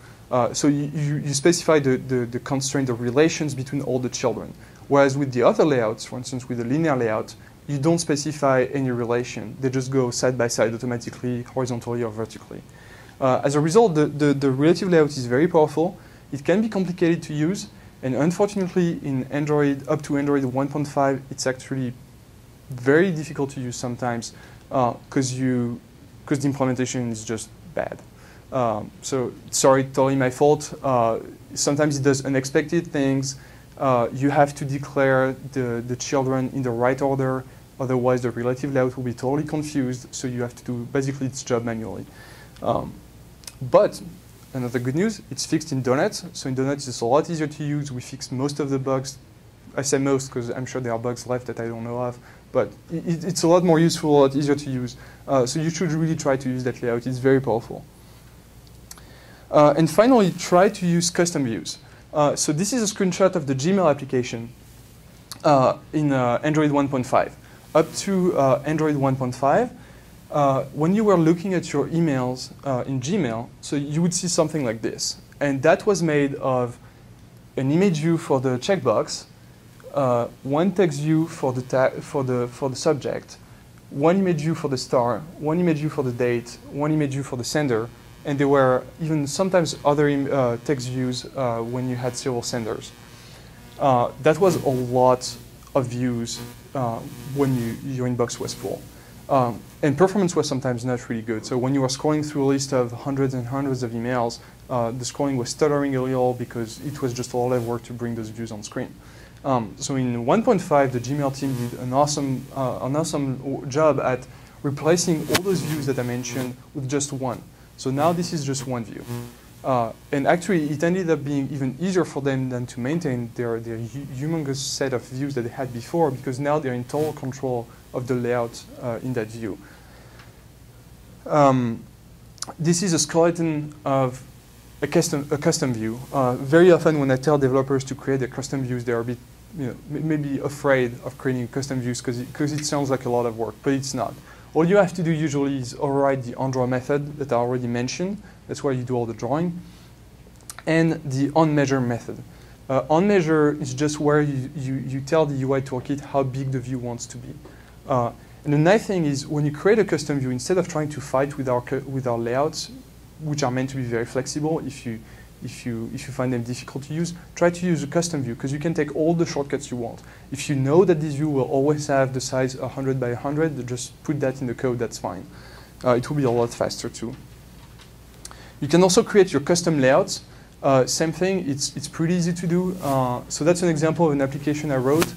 So you specify the constraint, the relations between all the children. Whereas with the other layouts, for instance, with the linear layout, you don't specify any relation. They just go side by side automatically, horizontally or vertically. As a result, the relative layout is very powerful. It can be complicated to use. And unfortunately, in Android, up to Android 1.5, it's actually very difficult to use sometimes because the implementation is just bad. So sorry, totally my fault. Sometimes it does unexpected things. You have to declare the children in the right order. Otherwise, the relative layout will be totally confused. So you have to do basically its job manually. But another good news, it's fixed in .NET. So in .NET, it's a lot easier to use. We fixed most of the bugs. I say most because I'm sure there are bugs left that I don't know of. But it's a lot more useful, a lot easier to use. So you should really try to use that layout. It's very powerful. And finally, try to use custom views. So this is a screenshot of the Gmail application in Android 1.5. Up to Android 1.5, when you were looking at your emails in Gmail, so you would see something like this. And that was made of an image view for the checkbox, one text view for the subject, one image view for the star, one image view for the date, one image view for the sender, and there were even sometimes other text views when you had several senders. That was a lot of views when your inbox was full. And performance was sometimes not really good. So when you were scrolling through a list of hundreds and hundreds of emails, the scrolling was stuttering a little because it was just a lot of work to bring those views on screen. So in 1.5, the Gmail team did an awesome job at replacing all those views that I mentioned with just one. So now this is just one view. And actually, it ended up being even easier for them than to maintain their humongous set of views that they had before, because now they're in total control of the layout in that view. This is a skeleton of a custom view. Very often when I tell developers to create their custom views, they're a bit maybe afraid of creating custom views because it sounds like a lot of work, but it's not. All you have to do usually is override the onDraw method that I already mentioned. That's where you do all the drawing. And the onMeasure method. OnMeasure is just where you tell the UI toolkit how big the view wants to be. And the nice thing is when you create a custom view, instead of trying to fight with our layouts, which are meant to be very flexible, if you find them difficult to use, try to use a custom view because you can take all the shortcuts you want. If you know that this view will always have the size 100 by 100, just put that in the code, that's fine. It will be a lot faster too. You can also create your custom layouts. Same thing, it's pretty easy to do. So that's an example of an application I wrote.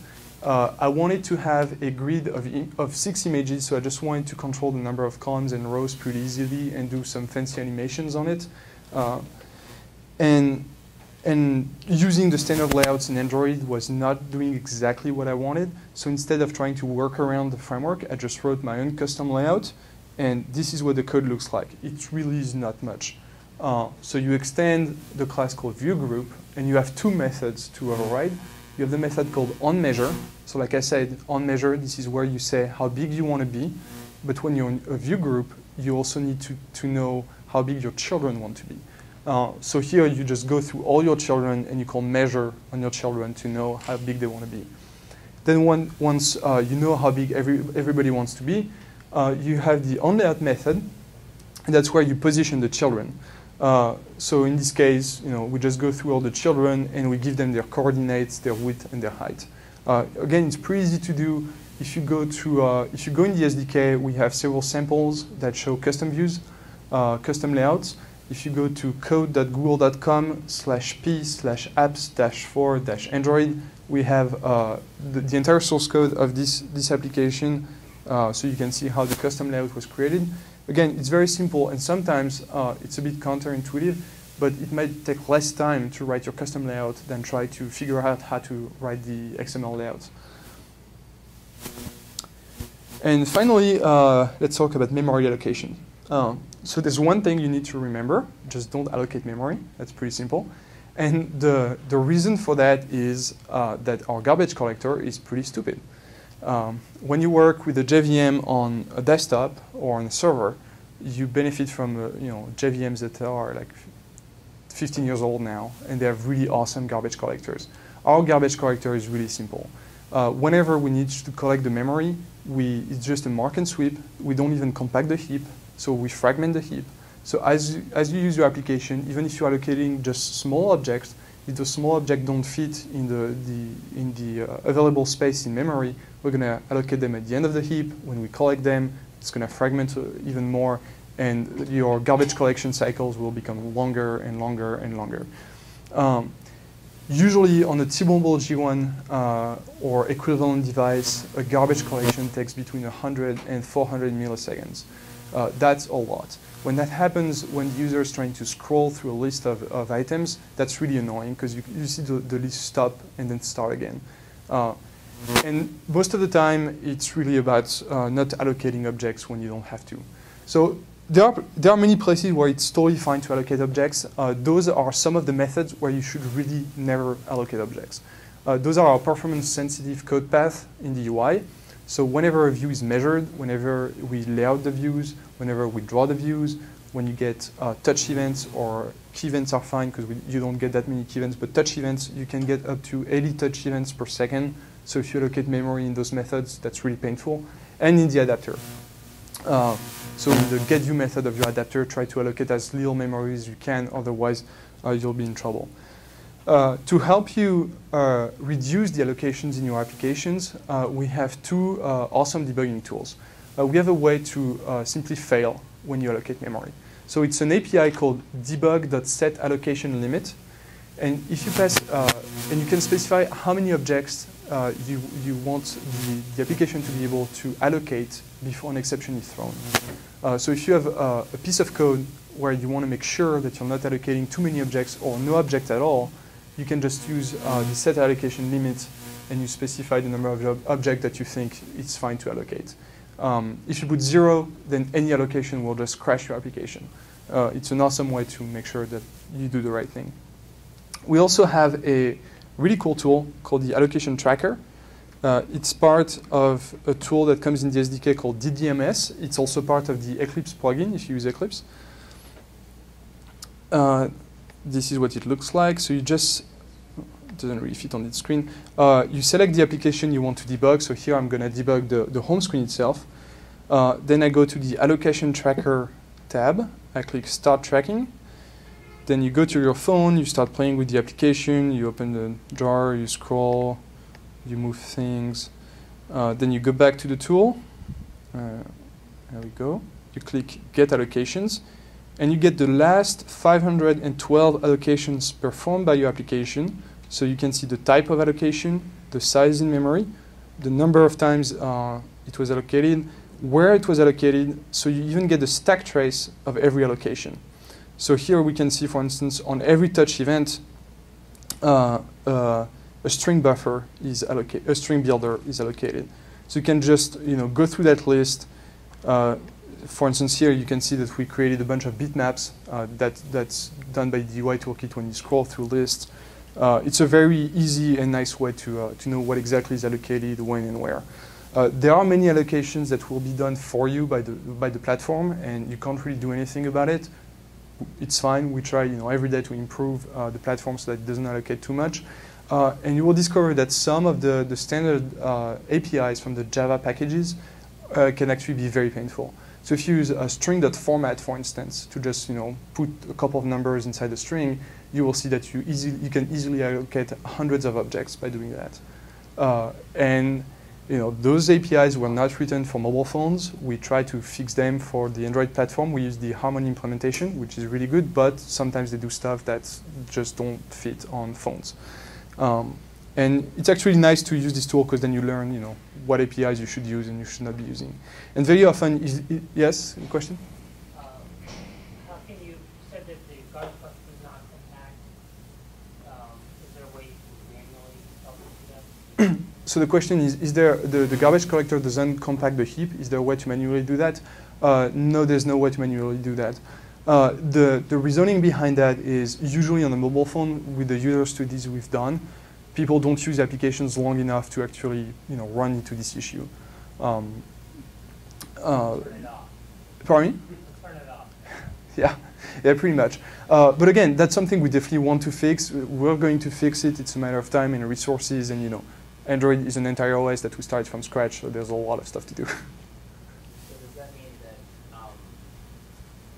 I wanted to have a grid of 6 images, so I just wanted to control the number of columns and rows pretty easily and do some fancy animations on it. And using the standard layouts in Android was not doing exactly what I wanted. So instead of trying to work around the framework, I just wrote my own custom layout. And this is what the code looks like. It really is not much. So you extend the class called viewGroup, and you have 2 methods to override. You have the method called onMeasure. So like I said, onMeasure, this is where you say how big you want to be. But when you're in a view group, you also need to know how big your children want to be. So here you just go through all your children and you call measure on your children to know how big they want to be. Then once you know how big everybody wants to be, you have the onLayout method, and that's where you position the children. So in this case, we just go through all the children and we give them their coordinates, their width, and their height. Again, it's pretty easy to do. If you go in the SDK, we have several samples that show custom views, custom layouts. If you go to code.google.com/p/apps-for-android, we have the entire source code of this application, so you can see how the custom layout was created. Again, it's very simple, and sometimes it's a bit counterintuitive, but it might take less time to write your custom layout than try to figure out how to write the XML layouts. And finally, let's talk about memory allocation. So there's one thing you need to remember: just don't allocate memory. That's pretty simple. And the reason for that is that our garbage collector is pretty stupid. When you work with a JVM on a desktop or on a server, you benefit from JVMs that are like 15 years old now, and they have really awesome garbage collectors. Our garbage collector is really simple. Whenever we need to collect the memory, it's just a mark and sweep. We don't even compact the heap, so we fragment the heap. So as you use your application, even if you're allocating just small objects, if those small objects don't fit in the available space in memory, we're going to allocate them at the end of the heap. When we collect them, it's going to fragment even more, and your garbage collection cycles will become longer and longer and longer. Usually on a T-Mobile G1 or equivalent device, a garbage collection takes between 100 and 400 milliseconds. That's a lot. When that happens, when the user is trying to scroll through a list of items, that's really annoying because you see the list stop and then start again. And most of the time, it's really about not allocating objects when you don't have to. So there are many places where it's totally fine to allocate objects. Those are some of the methods where you should really never allocate objects. Those are our performance-sensitive code path in the UI. So whenever a view is measured, whenever we lay out the views, whenever we draw the views, when you get touch events, or key events are fine because you don't get that many key events, but touch events, you can get up to 80 touch events per second. So if you allocate memory in those methods, that's really painful. And in the adapter. So in the GetView method of your adapter, try to allocate as little memory as you can, otherwise you'll be in trouble. To help you reduce the allocations in your applications, we have two awesome debugging tools. We have a way to simply fail when you allocate memory. So it's an API called debug.setAllocationLimit. And if you pass, and you can specify how many objects you want the application to be able to allocate before an exception is thrown. So if you have a piece of code where you want to make sure that you're not allocating too many objects or no object at all, you can just use the set allocation limit and you specify the number of objects that you think it's fine to allocate. If you put 0, then any allocation will just crash your application. It's an awesome way to make sure that you do the right thing. We also have a really cool tool called the Allocation Tracker. It's part of a tool that comes in the SDK called DDMS. It's also part of the Eclipse plugin if you use Eclipse. This is what it looks like. So you just, it doesn't really fit on the screen. You select the application you want to debug. So here I'm going to debug the home screen itself. Then I go to the Allocation Tracker tab. I click Start Tracking. Then you go to your phone, you start playing with the application, you open the drawer, you scroll, you move things. Then you go back to the tool. There we go. You click Get Allocations. And you get the last 512 allocations performed by your application. So you can see the type of allocation, the size in memory, the number of times it was allocated, where it was allocated. So you even get the stack trace of every allocation. So here we can see, for instance, on every touch event, a string buffer is allocated, a string builder is allocated. So you can just go through that list. For instance, here you can see that we created a bunch of bitmaps that's done by the UI toolkit when you scroll through lists. It's a very easy and nice way to know what exactly is allocated, when, and where. There are many allocations that will be done for you by the platform, and you can't really do anything about it. It's fine. We try every day to improve the platform so that it doesn't allocate too much. And you will discover that some of the standard APIs from the Java packages can actually be very painful. So if you use a string.format, for instance, to just put a couple of numbers inside the string, you will see that you can easily allocate hundreds of objects by doing that. And those APIs were not written for mobile phones. We try to fix them for the Android platform. We use the Harmony implementation, which is really good, but sometimes they do stuff that just don't fit on phones. And it's actually nice to use this tool because then you learn, what APIs you should use and you should not be using. And very often, yes, any question? How can you said that the garbage collector does not compact? Is there a way to manually help you do that? So the question is there the garbage collector doesn't compact the heap? Is there a way to manually do that? No, there's no way to manually do that. The reasoning behind that is usually on a mobile phone with the user studies we've done, people don't use applications long enough to actually run into this issue. Turn it off. Pardon me? Turn it off. Yeah, pretty much. But again, that's something we definitely want to fix. We're going to fix it. It's a matter of time and resources, and Android is an entire OS that we started from scratch, so there's a lot of stuff to do. So does that mean that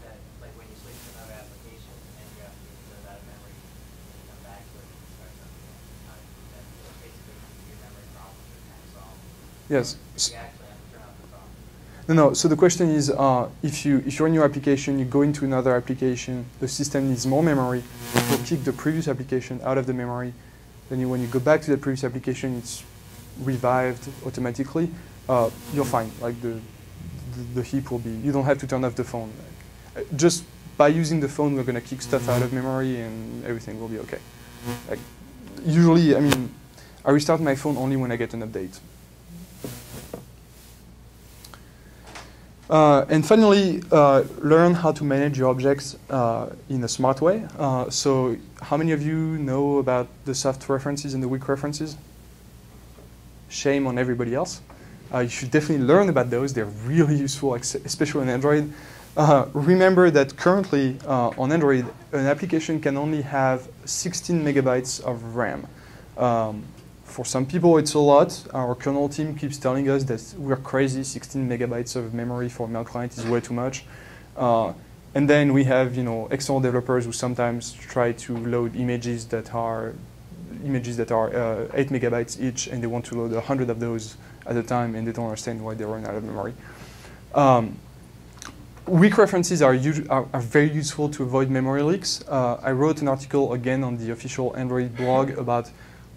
that like when you switch to another application and you have to go out of memory and you come back to it and start something else, that basically your memory problems are kind of solved? Yes. You actually have to turn off the problem. No. So the question is, if you're in your application, you go into another application, the system needs more memory, will kick the previous application out of the memory. Then when you go back to the previous application, it's revived automatically. You're fine. Like the heap will be. You don't have to turn off the phone. Just by using the phone, we're gonna kick stuff out of memory, and everything will be okay. Like, usually, I restart my phone only when I get an update. And finally, learn how to manage your objects in a smart way. So how many of you know about the soft references and the weak references? Shame on everybody else. You should definitely learn about those. They're really useful, especially on Android. Remember that currently on Android, an application can only have 16 megabytes of RAM. For some people, it's a lot. Our kernel team keeps telling us that we're crazy. 16 megabytes of memory for a mail client is way too much. And then we have, external developers who sometimes try to load images that are 8 megabytes each, and they want to load 100 of those at a time, and they don't understand why they run out of memory. Weak references are very useful to avoid memory leaks. I wrote an article again on the official Android blog about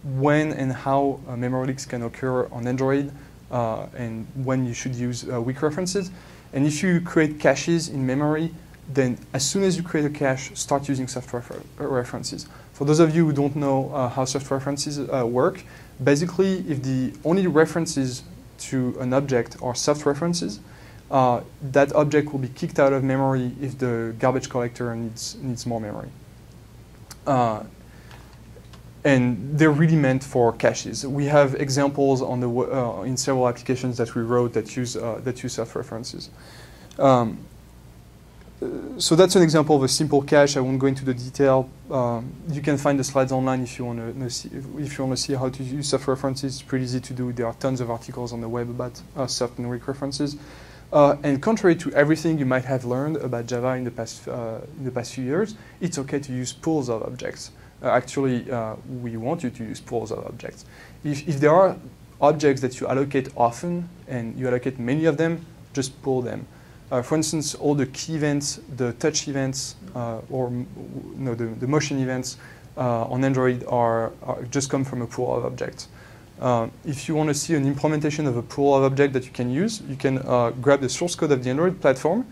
when and how memory leaks can occur on Android, and when you should use weak references. And if you create caches in memory, then as soon as you create a cache, start using soft references. For those of you who don't know how soft references work, basically if the only references to an object are soft references, that object will be kicked out of memory if the garbage collector needs more memory. And they're really meant for caches. We have examples on the in several applications that we wrote that use soft references. So that's an example of a simple cache. I won't go into the detail. You can find the slides online if you want to see how to use soft references. It's pretty easy to do. There are tons of articles on the web about soft and weak references. And contrary to everything you might have learned about Java in the past few years, it's okay to use pools of objects. Actually, we want you to use pools of objects. If there are objects that you allocate often and you allocate many of them, just pool them. For instance, all the key events, the touch events, the motion events on Android just come from a pool of objects. If you want to see an implementation of a pool of objects that you can use, you can grab the source code of the Android platform.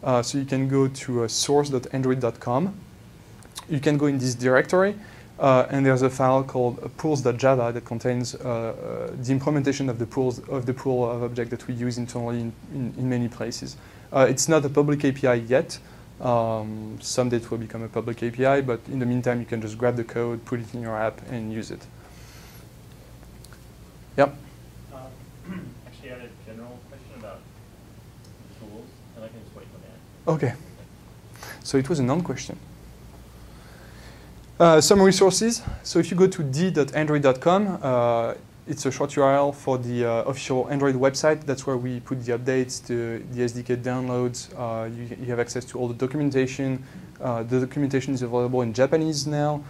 So you can go to source.android.com. You can go in this directory, and there's a file called pools.java that contains the implementation of the pool of objects that we use internally in many places. It's not a public API yet. Someday it will become a public API, but in the meantime, you can just grab the code, put it in your app, and use it. Yep. Actually, I had a general question about tools, and I can just wait for that. Okay. So it was a non-question. Some resources. So if you go to d.android.com, it's a short URL for the official Android website. That's where we put the updates, the SDK downloads. You have access to all the documentation. The documentation is available in Japanese now,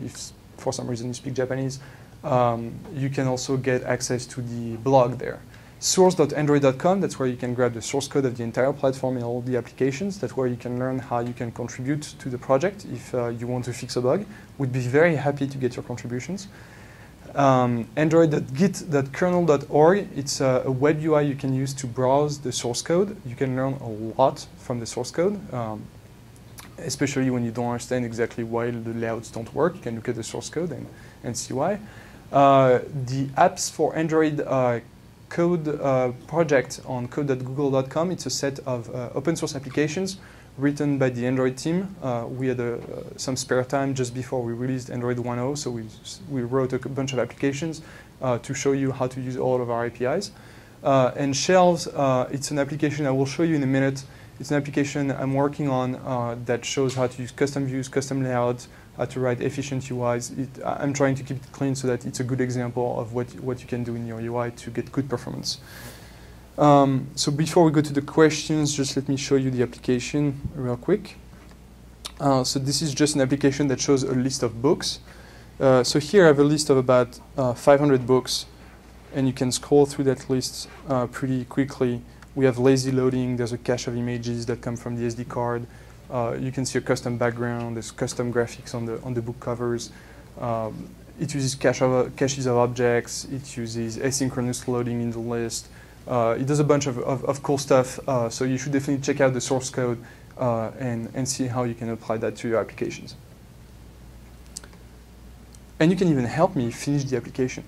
if for some reason you speak Japanese. You can also get access to the blog there. Source.android.com, that's where you can grab the source code of the entire platform and all the applications. That's where you can learn how you can contribute to the project if you want to fix a bug. We'd be very happy to get your contributions. Android.git.kernel.org, it's a web UI you can use to browse the source code. You can learn a lot from the source code, especially when you don't understand exactly why the layouts don't work. You can look at the source code and see why. The apps for Android code project on code.google.com. It's a set of open source applications written by the Android team. We had some spare time just before we released Android 1.0, so we wrote a bunch of applications to show you how to use all of our APIs. And Shelves, it's an application I will show you in a minute. It's an application I'm working on that shows how to use custom views, custom layouts, how to write efficient UIs. I'm trying to keep it clean so that it's a good example of what you can do in your UI to get good performance. So before we go to the questions, just let me show you the application real quick. So this is just an application that shows a list of books. So here I have a list of about 500 books, and you can scroll through that list pretty quickly. We have lazy loading. There's a cache of images that come from the SD card. You can see a custom background. There's custom graphics on the book covers. It uses caches of objects. It uses asynchronous loading in the list. It does a bunch of cool stuff. So you should definitely check out the source code and see how you can apply that to your applications. And you can even help me finish the application.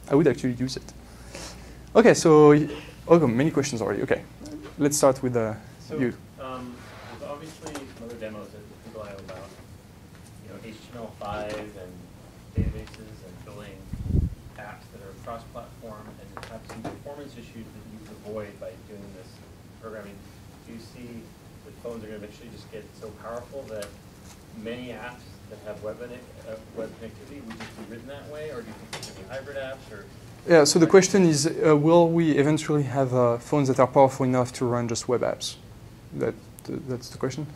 I would actually use it. Okay, so many questions already. Okay, let's start with you. There's obviously some other demos that people have about, HTML5 and databases and building apps that are cross-platform and have some performance issues that you avoid by doing this programming. Do you see that phones are going to eventually just get so powerful that many apps that have web connectivity would just be written that way, or do you think there's going to be hybrid apps? Or yeah, so the question is, will we eventually have phones that are powerful enough to run just web apps? That's the question.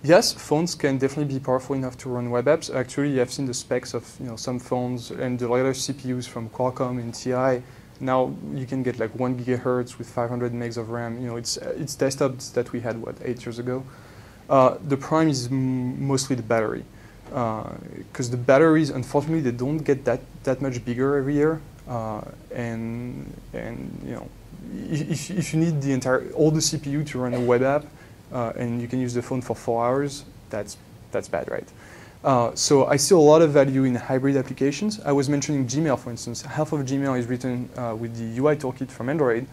Yes, phones can definitely be powerful enough to run web apps. Actually, I've seen the specs of some phones and the latest CPUs from Qualcomm and TI. Now you can get like 1 gigahertz with 500 megs of RAM. It's desktops that we had 8 years ago. The prime is mostly the battery, because the batteries, unfortunately, they don't get that much bigger every year. And if you need all the CPU to run a web app, and you can use the phone for 4 hours, that's bad, right? So I see a lot of value in hybrid applications. I was mentioning Gmail, for instance. Half of Gmail is written with the UI toolkit from Android.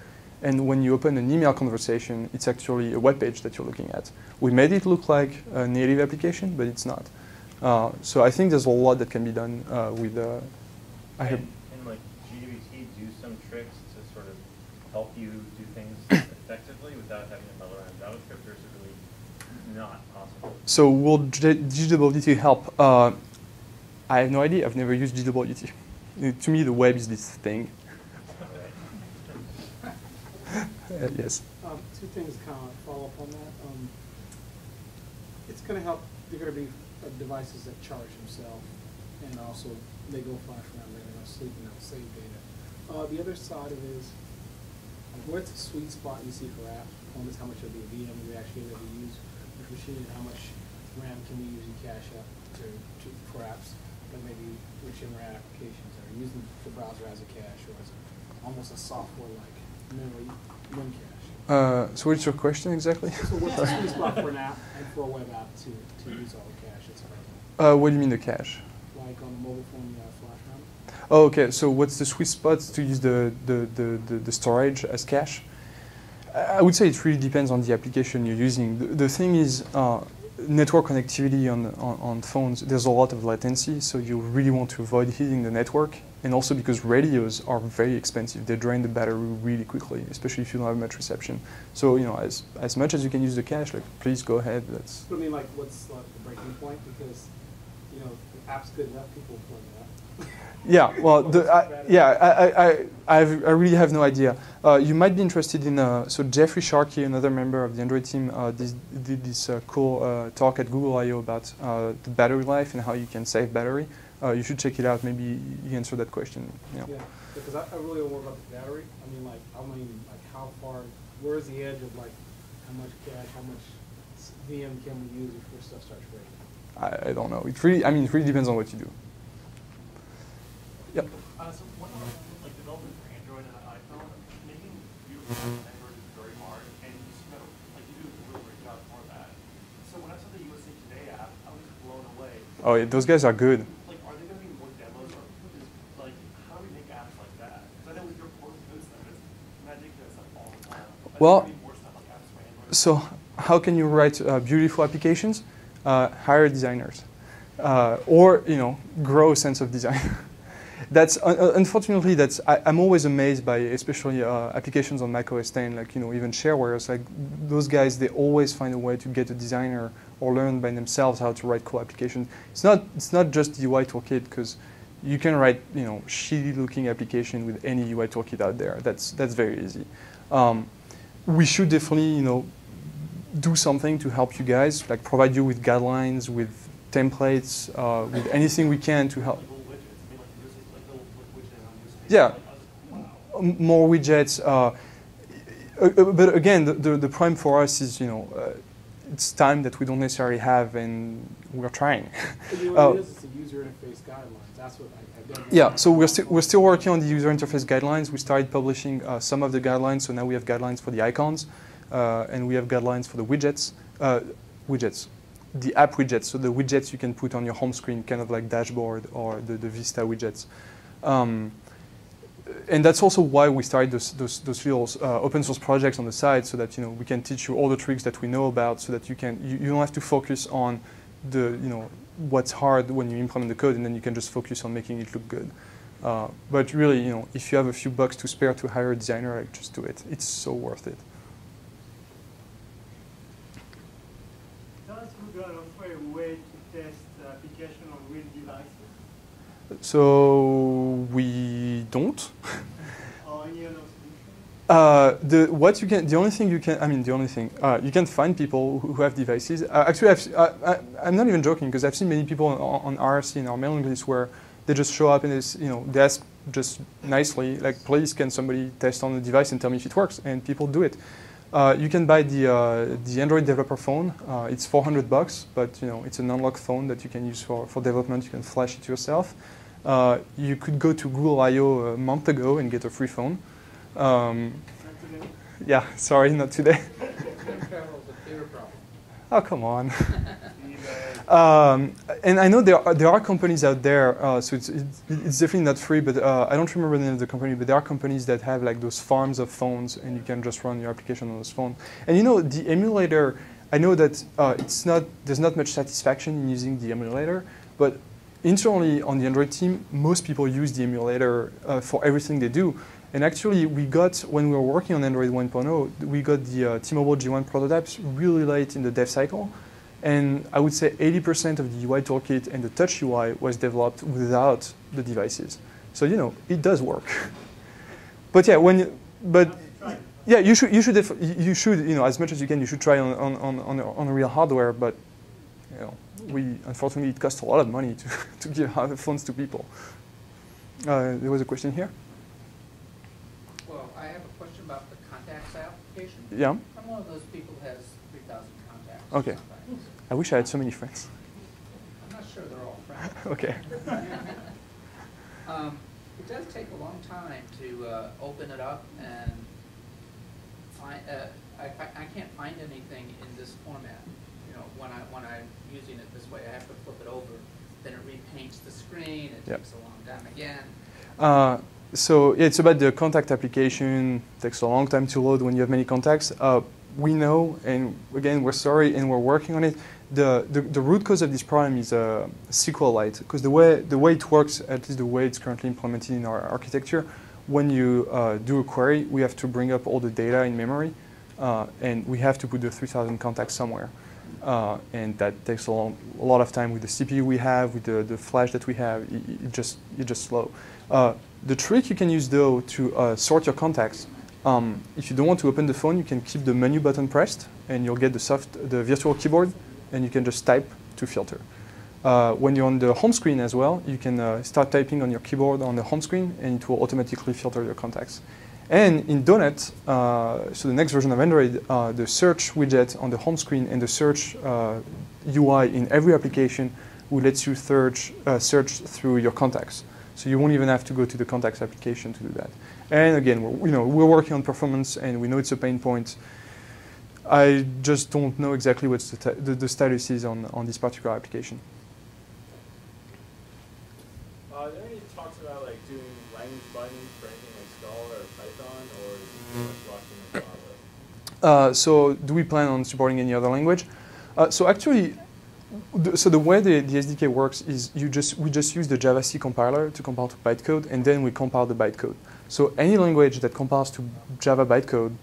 And when you open an email conversation, it's actually a web page that you're looking at. We made it look like a native application, but it's not. So I think there's a lot that can be done with. Can like GWT do some tricks to sort of help you do things effectively without having to muddle around JavaScript, or is it really not possible? So will GWT help? I have no idea. I've never used GWT. To me, the web is this thing. Yes. Two things kind of follow up on that. It's going to help. There are going to be devices that charge themselves, and also they go flash around. They're going to sleep and they'll save data. The other side of it is, what's the sweet spot you see for apps? How much of the VM we actually able to use with machine, and how much RAM can we use in cache up for apps that maybe rich in RAM applications are using the browser as a cache, or as almost a software-like memory cache. So what's your question exactly? So what's the sweet spot for an app and for a web app to use all the cache that's available? What do you mean the cache? Like on a mobile phone flash RAM? Oh, okay. So what's the sweet spot to use the storage as cache? I would say it really depends on the application you're using. The thing is, network connectivity on phones, there's a lot of latency, so you really want to avoid hitting the network. And also because radios are very expensive. They drain the battery really quickly, especially if you don't have much reception. So, as much as you can use the cache, please go ahead. That's. But I mean, what's the breaking point? Because, the app's good enough, people plug it up. Yeah, well, I really have no idea. You might be interested in, so Jeffrey Sharkey, another member of the Android team, did this cool talk at Google I/O about the battery life and how you can save battery. you should check it out. Maybe you answer that question. Yeah, because I really don't worry about the battery. I mean, how far, where's the edge of like, how much cache, how much VM can we use before stuff starts breaking? I don't know. It really depends on what you do. Yep. So one of the, like, development for Android and iPhone, making beautiful Android is very hard, and you just know, like, you do a really great job for that. So when I saw the USA Today app, I was blown away. Oh, yeah, those guys are good. Like, are there going to be more demos, or just, like, how do we make apps like that? Because I know with your core code stuff, it's magic that stuff all the time. Well, more stuff like apps for Android. so how can you write beautiful applications? Hire designers, or grow a sense of design. That's unfortunately I'm always amazed by especially applications on Mac OS X, like even sharewares. Like those guys, they always find a way to get a designer or learn by themselves how to write cool applications. It's not just the UI toolkit, because you can write shitty looking application with any UI toolkit out there. That's very easy. We should definitely do something to help you guys, like provide you with guidelines, with templates, with anything we can to help. Yeah, more widgets. But again, the problem for us is, it's time that we don't necessarily have, and we're trying. What it is the user interface guidelines. That's what I don't know. Yeah, so we're still working on the user interface guidelines. We started publishing some of the guidelines, so now we have guidelines for the icons, and we have guidelines for the widgets. The app widgets, so the widgets you can put on your home screen, kind of like dashboard or the Vista widgets. And that's also why we started those little open source projects on the side, so that we can teach you all the tricks that we know about, so that you don't have to focus on the what's hard when you implement the code, and then you can just focus on making it look good. But really, if you have a few bucks to spare to hire a designer, like, just do it. It's so worth it. Does Google offer a way to test the application on real devices? So we don't. Or any other solution? You can find people who have devices. Actually, I'm not even joking, because I've seen many people on RFC in our mailing list where they just show up and they ask just nicely, like, please, can somebody test on the device and tell me if it works? And people do it. You can buy the Android developer phone. It's $400, but it's an unlocked phone that you can use for development. You can flash it yourself. You could go to Google I/O a month ago and get a free phone. Yeah, sorry, not today. Oh, come on. And I know there are companies out there, so it's definitely not free, but I don't remember the name of the company, but there are companies that have like those farms of phones, and you can just run your application on those phones. And the emulator, I know that there's not much satisfaction in using the emulator, but internally on the Android team, most people use the emulator for everything they do. And actually, when we were working on Android 1.0, we got the T-Mobile G1 prototypes really late in the dev cycle. And I would say 80% of the UI toolkit and the touch UI was developed without the devices. So it does work. But yeah, you should as much as you can. You should try on real hardware. But unfortunately, it costs a lot of money to give phones to people. There was a question here. Well, I have a question about the contacts application. Yeah. I'm one of those people who has 3,000 contacts. Okay. I wish I had so many friends. I'm not sure they're all friends. Okay. It does take a long time to open it up, and I can't find anything in this format. When I'm using it this way, I have to flip it over. Then it repaints the screen. It takes a long time again. So it's about the contact application. It takes a long time to load when you have many contacts. We know, and again, we're sorry, and we're working on it. The root cause of this problem is SQLite, because the way it works, at least the way it's currently implemented in our architecture, when you do a query, we have to bring up all the data in memory, and we have to put the 3,000 contacts somewhere. And that takes a lot of time with the CPU we have, with the flash that we have. It's just slow. The trick you can use, though, to sort your contacts, if you don't want to open the phone, you can keep the menu button pressed, and you'll get the virtual keyboard, and you can just type to filter. When you're on the home screen as well, you can start typing on your keyboard on the home screen, and it will automatically filter your contacts. And in Donut, so the next version of Android, the search widget on the home screen and the search UI in every application will let you search through your contacts. So you won't even have to go to the contacts application to do that. And again, we're working on performance, and we know it's a pain point. I just don't know exactly what the status is on this particular application. Are there any talks about like doing language binding for anything like Scala or Python, or is it pretty much locked in Java? So do we plan on supporting any other language? So actually, the way the SDK works is we just use the JavaC compiler to compile to bytecode, and then we compile the bytecode. So any language that compiles to Java bytecode,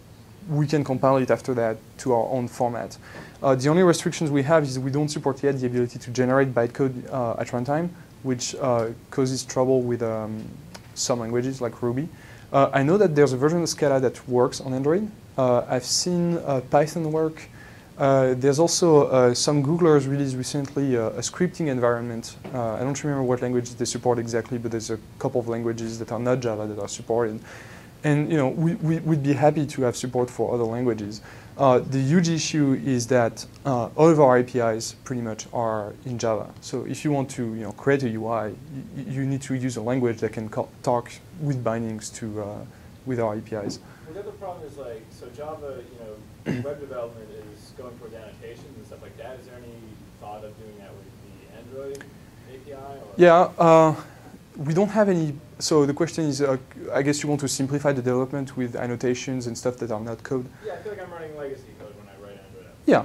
we can compile it after that to our own format. The only restrictions we have is we don't support yet the ability to generate bytecode at runtime, which causes trouble with some languages like Ruby. I know that there's a version of Scala that works on Android. I've seen Python work. There's also some Googlers released recently a scripting environment. I don't remember what languages they support exactly, but there's a couple of languages that are not Java that are supported. And we'd be happy to have support for other languages. The huge issue is that all of our APIs pretty much are in Java. So if you want to create a UI, you need to use a language that can talk with bindings to with our APIs. Well, the other problem is like, so Java, web development is going towards annotations and stuff like that. Is there any thought of doing that with the Android API? Or? Yeah, we don't have any. So the question is, I guess you want to simplify the development with annotations and stuff that are not code. Yeah, I feel like I'm running legacy code when I write Android apps. Yeah,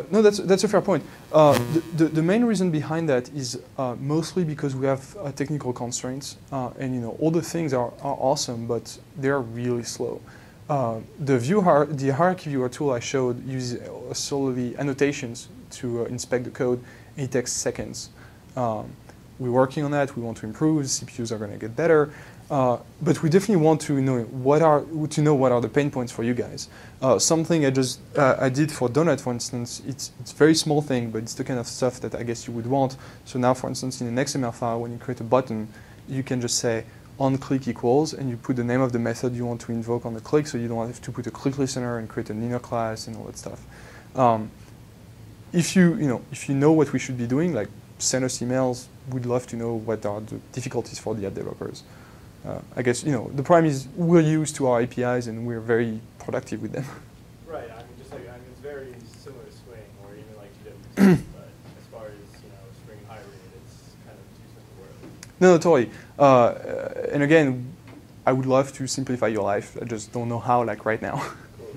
no, that's a fair point. The main reason behind that is mostly because we have technical constraints, and all the things are awesome, but they're really slow. The hierarchy viewer tool I showed uses solely annotations to inspect the code. It takes seconds. We're working on that. We want to improve. CPUs are going to get better, but we definitely want to know what are the pain points for you guys. Something I did for Donut, for instance. It's a very small thing, but it's the kind of stuff that I guess you would want. So now, for instance, in an XML file, when you create a button, you can just say onClick equals, and you put the name of the method you want to invoke on the click, so you don't have to put a click listener and create an inner class and all that stuff. If you know what we should be doing, like send us emails. We'd love to know what are the difficulties for the app developers. I guess the problem is we're used to our APIs and we're very productive with them. Right. I mean, it's very similar to Swing or even like GetView, but as far as Spring and Hybrid, it's kind of two separate worlds. No, totally. And again, I would love to simplify your life. I just don't know how, like right now. Cool.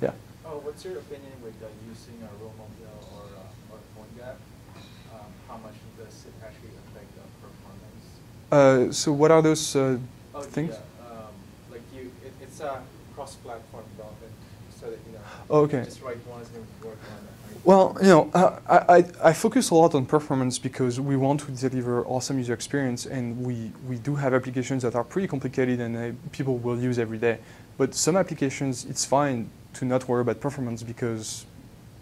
Yeah. Oh, what's your opinion with using a Romain or OpenGL? How much does it actually affect the performance? So what are those things? Yeah, it's a cross-platform development, so that okay. Just write one is going to work on. Well, I focus a lot on performance because we want to deliver awesome user experience, and we do have applications that are pretty complicated and people will use every day. But some applications, it's fine to not worry about performance because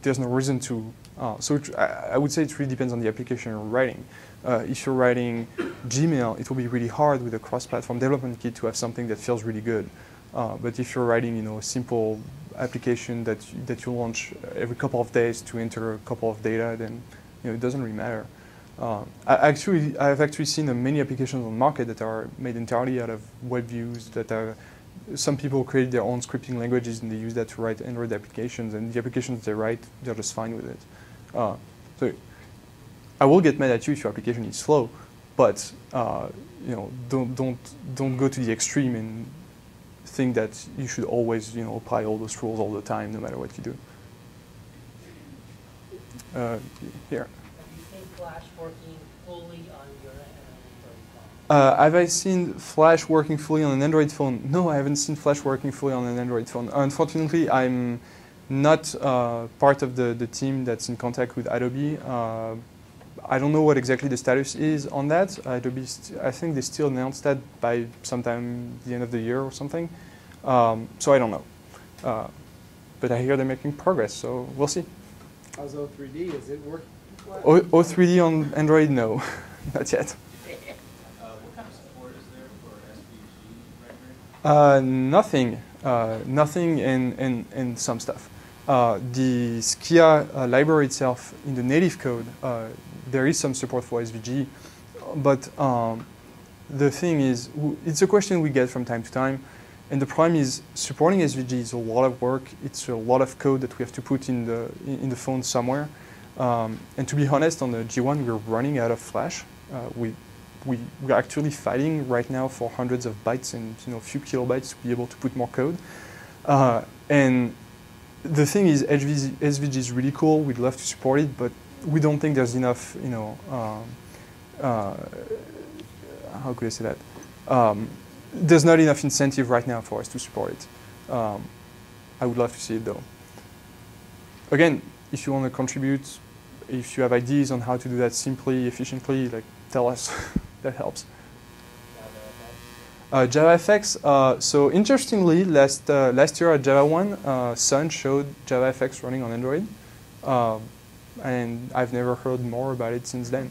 there's no reason to. So I would say it really depends on the application you're writing. If you're writing Gmail, it will be really hard with a cross-platform development kit to have something that feels really good. But if you're writing, a simple application that you launch every couple of days to enter a couple of data, then it doesn't really matter. I've actually seen many applications on the market that are made entirely out of web views. Some people create their own scripting languages and they use that to write Android applications. And the applications they write, they're just fine with it. So I will get mad at you if your application is slow, but don't go to the extreme and think that you should always apply all those rules all the time, no matter what you do. Here. Have you seen Flash working fully on your Android phone? Have I seen Flash working fully on an Android phone? No, I haven't seen Flash working fully on an Android phone. Unfortunately, I'm not part of the team that's in contact with Adobe. I don't know what exactly the status is on that. Adobe, I think they still announced that by sometime the end of the year or something. So I don't know. But I hear they're making progress, so we'll see. How's O3D? Is it O3D on Android, no, not yet. What kind of support is there for SVG rendering? Nothing, nothing, and some stuff. The Skia library itself, in the native code, there is some support for SVG, but the thing is, it's a question we get from time to time, and the problem is supporting SVG is a lot of work. It's a lot of code that we have to put in the phone somewhere. And to be honest, on the G1, we're running out of flash. We're actually fighting right now for hundreds of bytes and a few kilobytes to be able to put more code. And the thing is, SVG is really cool. We'd love to support it, but we don't think there's enough, how could I say that? There's not enough incentive right now for us to support it. I would love to see it though. Again, if you want to contribute, if you have ideas on how to do that simply, efficiently, like tell us. That helps. JavaFX. So interestingly, last year at Java 1, Sun showed JavaFX running on Android, and I've never heard more about it since then.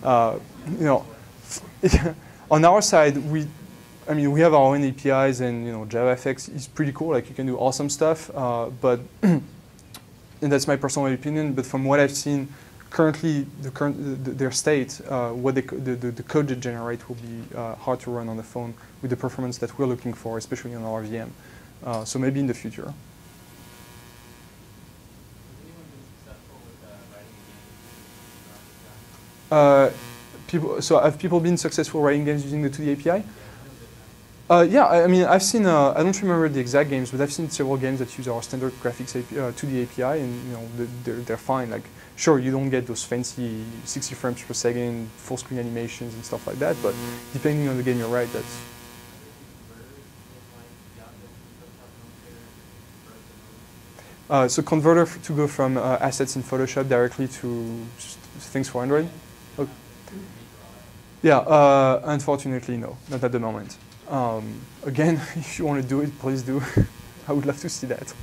On our side, we have our own APIs, and JavaFX is pretty cool. Like you can do awesome stuff, but and that's my personal opinion. But from what I've seen, currently their state, the code they generate will be hard to run on the phone with the performance that we're looking for, especially on our VM. So maybe in the future. So have people been successful writing games using the 2D API? Yeah, I've seen, I don't remember the exact games, but I've seen several games that use our standard graphics 2D API, and they're fine. Like, sure, you don't get those fancy 60 frames per second, full screen animations and stuff like that, but depending on the game you write, that's... So converter to go from assets in Photoshop directly to things for Android? Okay. Yeah, unfortunately, no, not at the moment. Again, if you want to do it, please do. I would love to see that.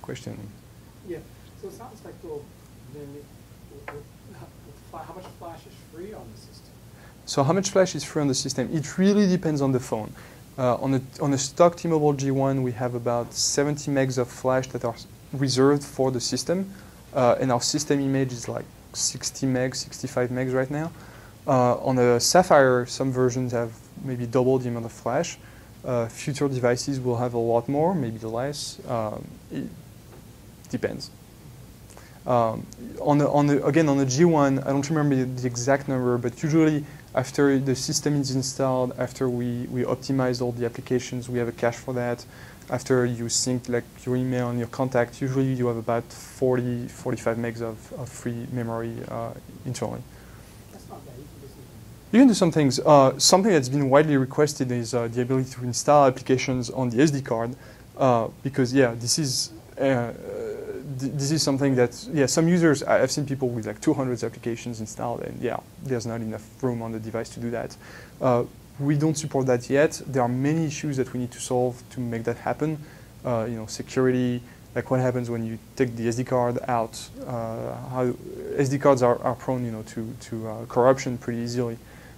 Question? Yeah, so it sounds like, though, how much flash is free on the system? So how much flash is free on the system? It really depends on the phone. On a stock T-Mobile G1, we have about 70 megs of flash that are reserved for the system. And our system image is like 60 megs, 65 megs right now. On the Sapphire, some versions have maybe double the amount of flash. Future devices will have a lot more, maybe less. It depends. Again, on the G1, I don't remember the exact number, but usually after the system is installed, after we optimize all the applications, we have a cache for that. After you sync like your email and your contact, usually you have about 40, 45 megs of free memory internally. That's not bad. You can do some things. Something that's been widely requested is the ability to install applications on the SD card, because yeah, this is something that some users, I've seen people with like 200 applications installed, and yeah, there's not enough room on the device to do that. We don't support that yet. There are many issues that we need to solve to make that happen. Security, like what happens when you take the SD card out. How SD cards are prone, to corruption pretty easily,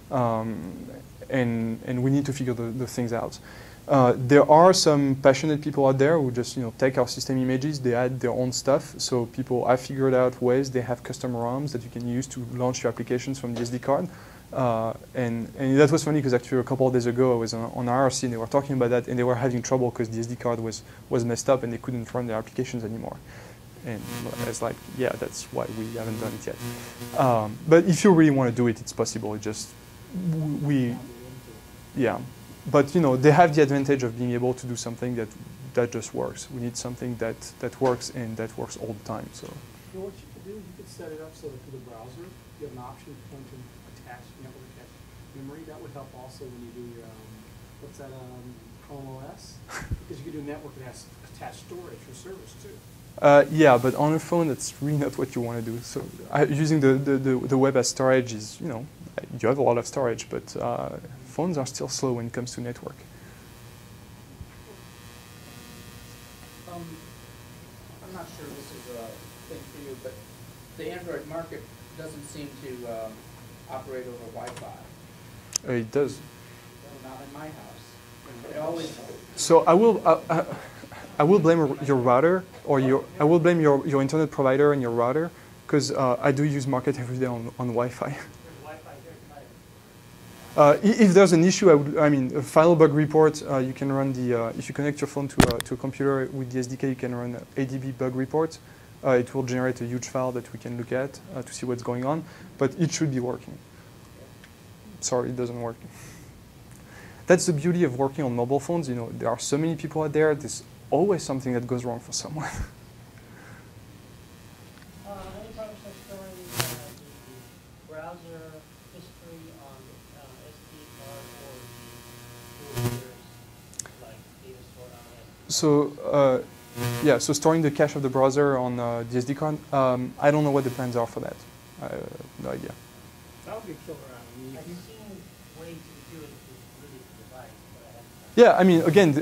and we need to figure the things out. There are some passionate people out there who just take our system images, they add their own stuff. So people have figured out ways. They have custom ROMs that you can use to launch your applications from the SD card. And that was funny because actually a couple of days ago I was on IRC and they were talking about that, and they were having trouble because the SD card was messed up and they couldn't run their applications anymore. And I was like, yeah, that's why we haven't done it yet. But if you really want to do it, it's possible. It just yeah. But they have the advantage of being able to do something that just works. We need something that works and that works all the time. So. What you could do, you could set it up so that for the browser, you have an option to attach network attached memory. That would help also when you do your what's that Chrome OS, because you could do network attached storage for servers too. Yeah, but on a phone, that's really not what you want to do. So using the web as storage is, you have a lot of storage, but phones are still slow when it comes to network. I'm not sure this is a thing for you, but the Android market doesn't seem to operate over Wi-Fi. It does. Well, not in my house. It always. So I will blame your router or I will blame your internet provider and your router because I do use Market every day on Wi-Fi. If there's an issue, a final bug report, you can run if you connect your phone to a computer with the SDK, you can run ADB bug report. It will generate a huge file that we can look at to see what's going on, but it should be working. Sorry, it doesn't work. That's the beauty of working on mobile phones. You know, there are so many people out there. There's always something that goes wrong for someone. Any problems with storing the browser history on SD card or the users, like data stored on SD? So yeah, so storing the cache of the browser on the SD card. I don't know what the plans are for that. I have no idea. That would be killer. I've seen ways to do it with really the device, but I haven't. Yeah, I mean, again,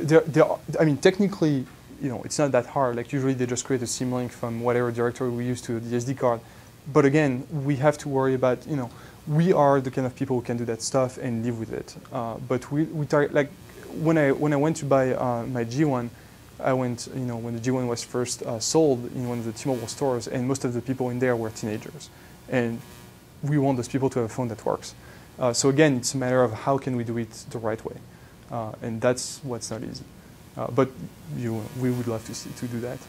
technically, you know, it's not that hard. Like usually they just create a symlink from whatever directory we use to the SD card. But again, we have to worry about, you know, we are the kind of people who can do that stuff and live with it. But like when I went to buy my G1, I went, you know, when the G1 was first sold in one of the T-Mobile stores, and most of the people in there were teenagers. And we want those people to have a phone that works. So again, it's a matter of how can we do it the right way. And that's what's not easy. But we would love to do that.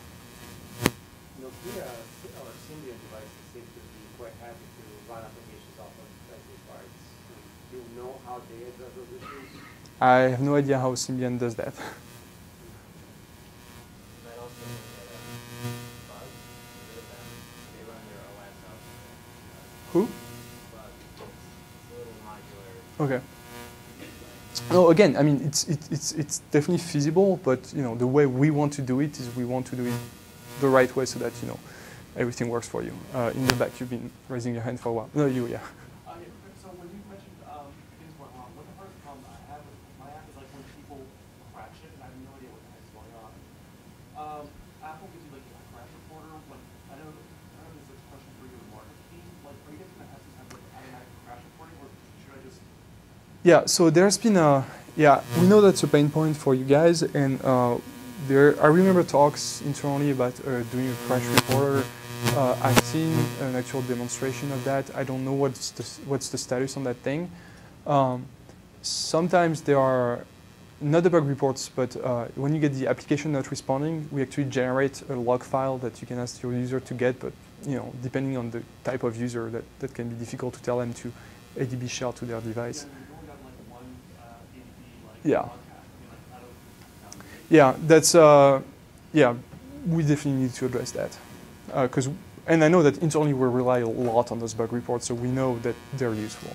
Nokia or Symbian devices seem to be quite happy to run applications off of SD cards. Do you know how they address those issues? I have no idea how Symbian does that. Who? Okay. No, again, I mean, it's definitely feasible, but you know, the way we want to do it is we want to do it the right way so that, you know, everything works for you. In the back, you've been raising your hand for a while. No, you, yeah. So when you mentioned things went wrong, one of the first problems I have with my app is like when people crash it and I have no idea what the heck is going on. Apple gives you like a crash reporter. When I don't know if this is a question for you and market team. Like, are you guys gonna have some type of automatic crash reporting, or should I just? Yeah, so there's been we know that's a pain point for you guys, and I remember talks internally about doing a crash reporter. I've seen an actual demonstration of that. I don't know what's the status on that thing. Sometimes there are not the bug reports, but when you get the application not responding, we actually generate a log file that you can ask your user to get, but you know, depending on the type of user, that can be difficult to tell them to ADB shell to their device. Yeah. Yeah, that's yeah. We definitely need to address that and I know that internally we rely a lot on those bug reports, so we know that they're useful.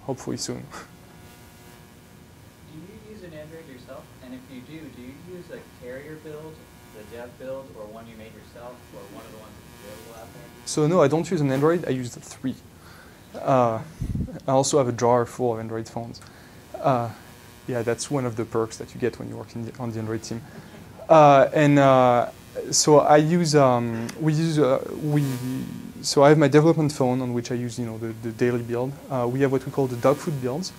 Hopefully soon. Do you use an Android yourself? And if you do you use a carrier build, the dev build, or one you made yourself, or one of the ones that's available out there? So no, I don't use an Android. I use the 3. I also have a drawer full of Android phones. Yeah, that's one of the perks that you get when you work on the Android team. So I use so I have my development phone on which I use, you know, the daily build. We have what we call the dog food builds.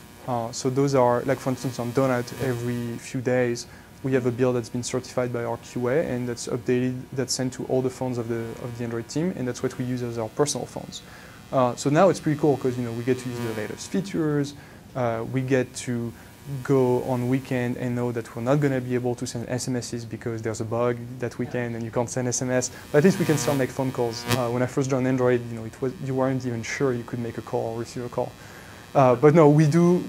So those are, like for instance on Donut, every few days we have a build that's been certified by our QA and that's updated, that's sent to all the phones of the Android team, and that's what we use as our personal phones. So now it's pretty cool because, you know, we get to use the latest features. We get to go on weekend and know that we're not going to be able to send SMSs because there's a bug that weekend and you can't send SMS. But at least we can still make phone calls. When I first joined Android, you know, you weren't even sure you could make a call or receive a call. But no, we do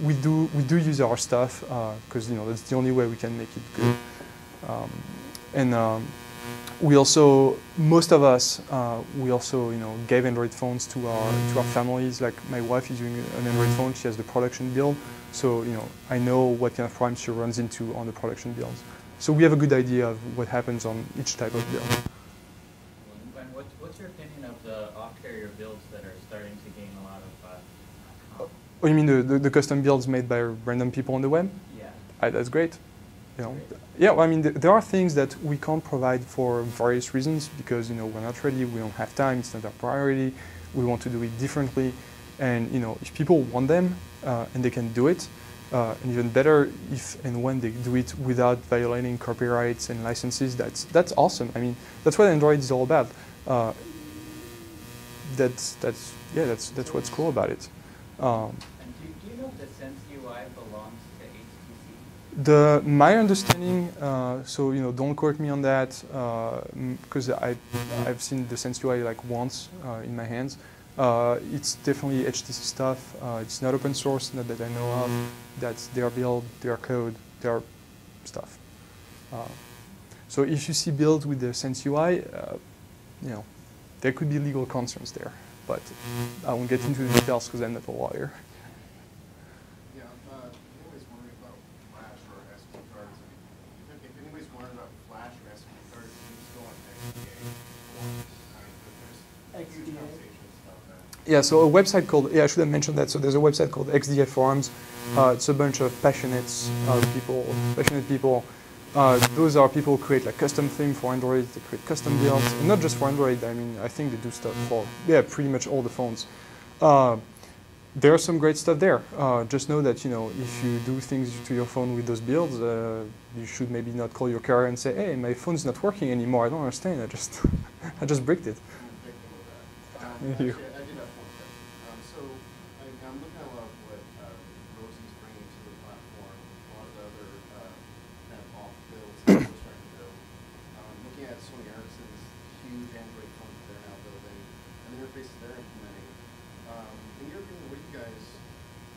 use our stuff because, you know, that's the only way we can make it good. We also, most of us, we also, you know, gave Android phones to our families. Like my wife is using an Android phone. She has the production build. So, you know, I know what kind of problems she runs into on the production builds. So we have a good idea of what happens on each type of build. And what's your opinion of the off-carrier builds that are starting to gain a lot of Oh, you mean the custom builds made by random people on the web? Yeah. That's great. you know, yeah, well, I mean, there are things that we can't provide for various reasons because, you know, we're not ready, we don't have time, it's not our priority, we want to do it differently. And, you know, if people want them and they can do it, and even better if and when they do it without violating copyrights and licenses, that's awesome. I mean, that's what Android is all about. That's what's cool about it. And do you know if the Sense UI belongs to HTC? My understanding, so you know, don't quote me on that, because I've seen the Sense UI like once in my hands. It's definitely HTC stuff. It's not open source, not that I know of. That's their build, their code, their stuff. So if you see builds with the Sense UI, you know, there could be legal concerns there, but I won't get into the details because I'm not a lawyer. Yeah, if anybody's wondering about Flash or SD cards, if anybody's wondering about Flash or SD cards, you can just go on XDA. There's huge conversations about that. Yeah, so a website called, yeah, I should have mentioned that. So there's a website called XDA Forums. It's a bunch of passionate people. Those are people who create like custom theme for Android, they create custom builds, and not just for Android, I mean, I think they do stuff for, yeah, pretty much all the phones. There's some great stuff there. Just know that, you know, if you do things to your phone with those builds, you should maybe not call your carrier and say, hey, my phone's not working anymore, I don't understand, I just bricked it. Thank you. Actually, I did have one question. So I'm looking at a lot of what Rosie's bringing to the platform, a lot of the other kind of off builds that we're trying to build. Looking at Sony Ericsson's huge Android phone that they're now building, and the interfaces they're implementing. In your opinion, what do you guys,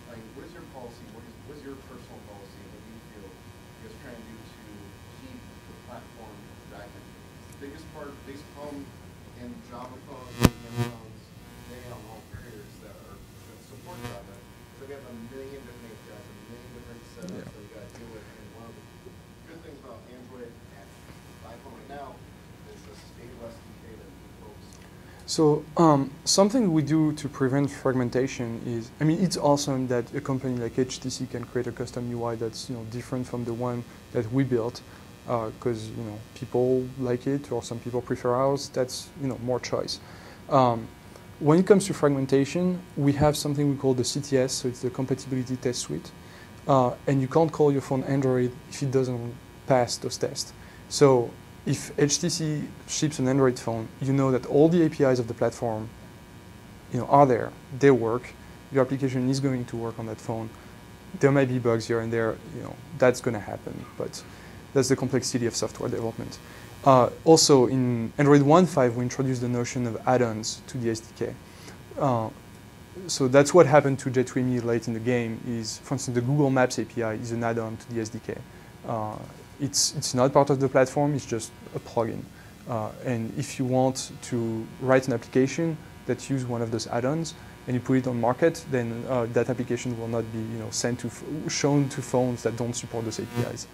like, what is your policy, what is your personal policy, what do you feel you guys are trying to do to keep the platform fragmented? The biggest problem in Java phones, VM phones, today on all carriers that support Java, so we have a million different APIs, a million different setups that we got to deal with. And one of the good things about Android and iPhone right now is the stateless decay that folks. So something we do to prevent fragmentation is, I mean, it's awesome that a company like HTC can create a custom UI that's, you know, different from the one that we built, because, you know, people like it or some people prefer ours. That's, you know, more choice. When it comes to fragmentation, we have something we call the CTS, so it's the Compatibility Test Suite, and you can't call your phone Android if it doesn't pass those tests. So if HTC ships an Android phone, you know that all the APIs of the platform, you know, are there, they work, your application is going to work on that phone. There might be bugs here and there, you know, that's going to happen, but that's the complexity of software development. Also, in Android 1.5, we introduced the notion of add-ons to the SDK. So that's what happened to J2ME late in the game is, for instance, the Google Maps API is an add-on to the SDK. It's not part of the platform, it's just a plugin. And if you want to write an application that uses one of those add-ons and you put it on market, then that application will not be, you know, shown to phones that don't support those APIs.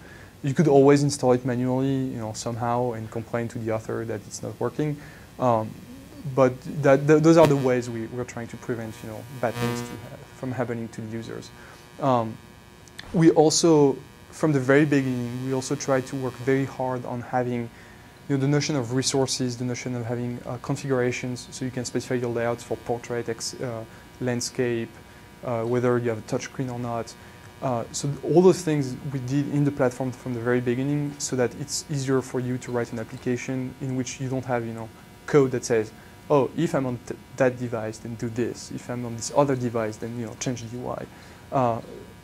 You could always install it manually, you know, somehow and complain to the author that it's not working. But those are the ways we're trying to prevent, you know, bad things from happening to the users. We also, from the very beginning, we also try to work very hard on having, you know, the notion of resources, the notion of having configurations, so you can specify your layouts for portrait, landscape, whether you have a touchscreen or not. So all those things we did in the platform from the very beginning, so that it's easier for you to write an application in which you don't have, you know, code that says, oh, if I'm on that device, then do this. If I'm on this other device, then, you know, change the UI.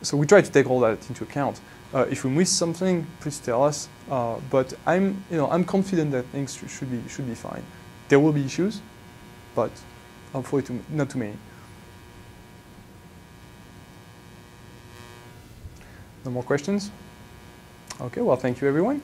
So we try to take all that into account. If we miss something, please tell us. But I'm confident that things should be fine. There will be issues, but hopefully not too many. No more questions? Okay, well, thank you, everyone.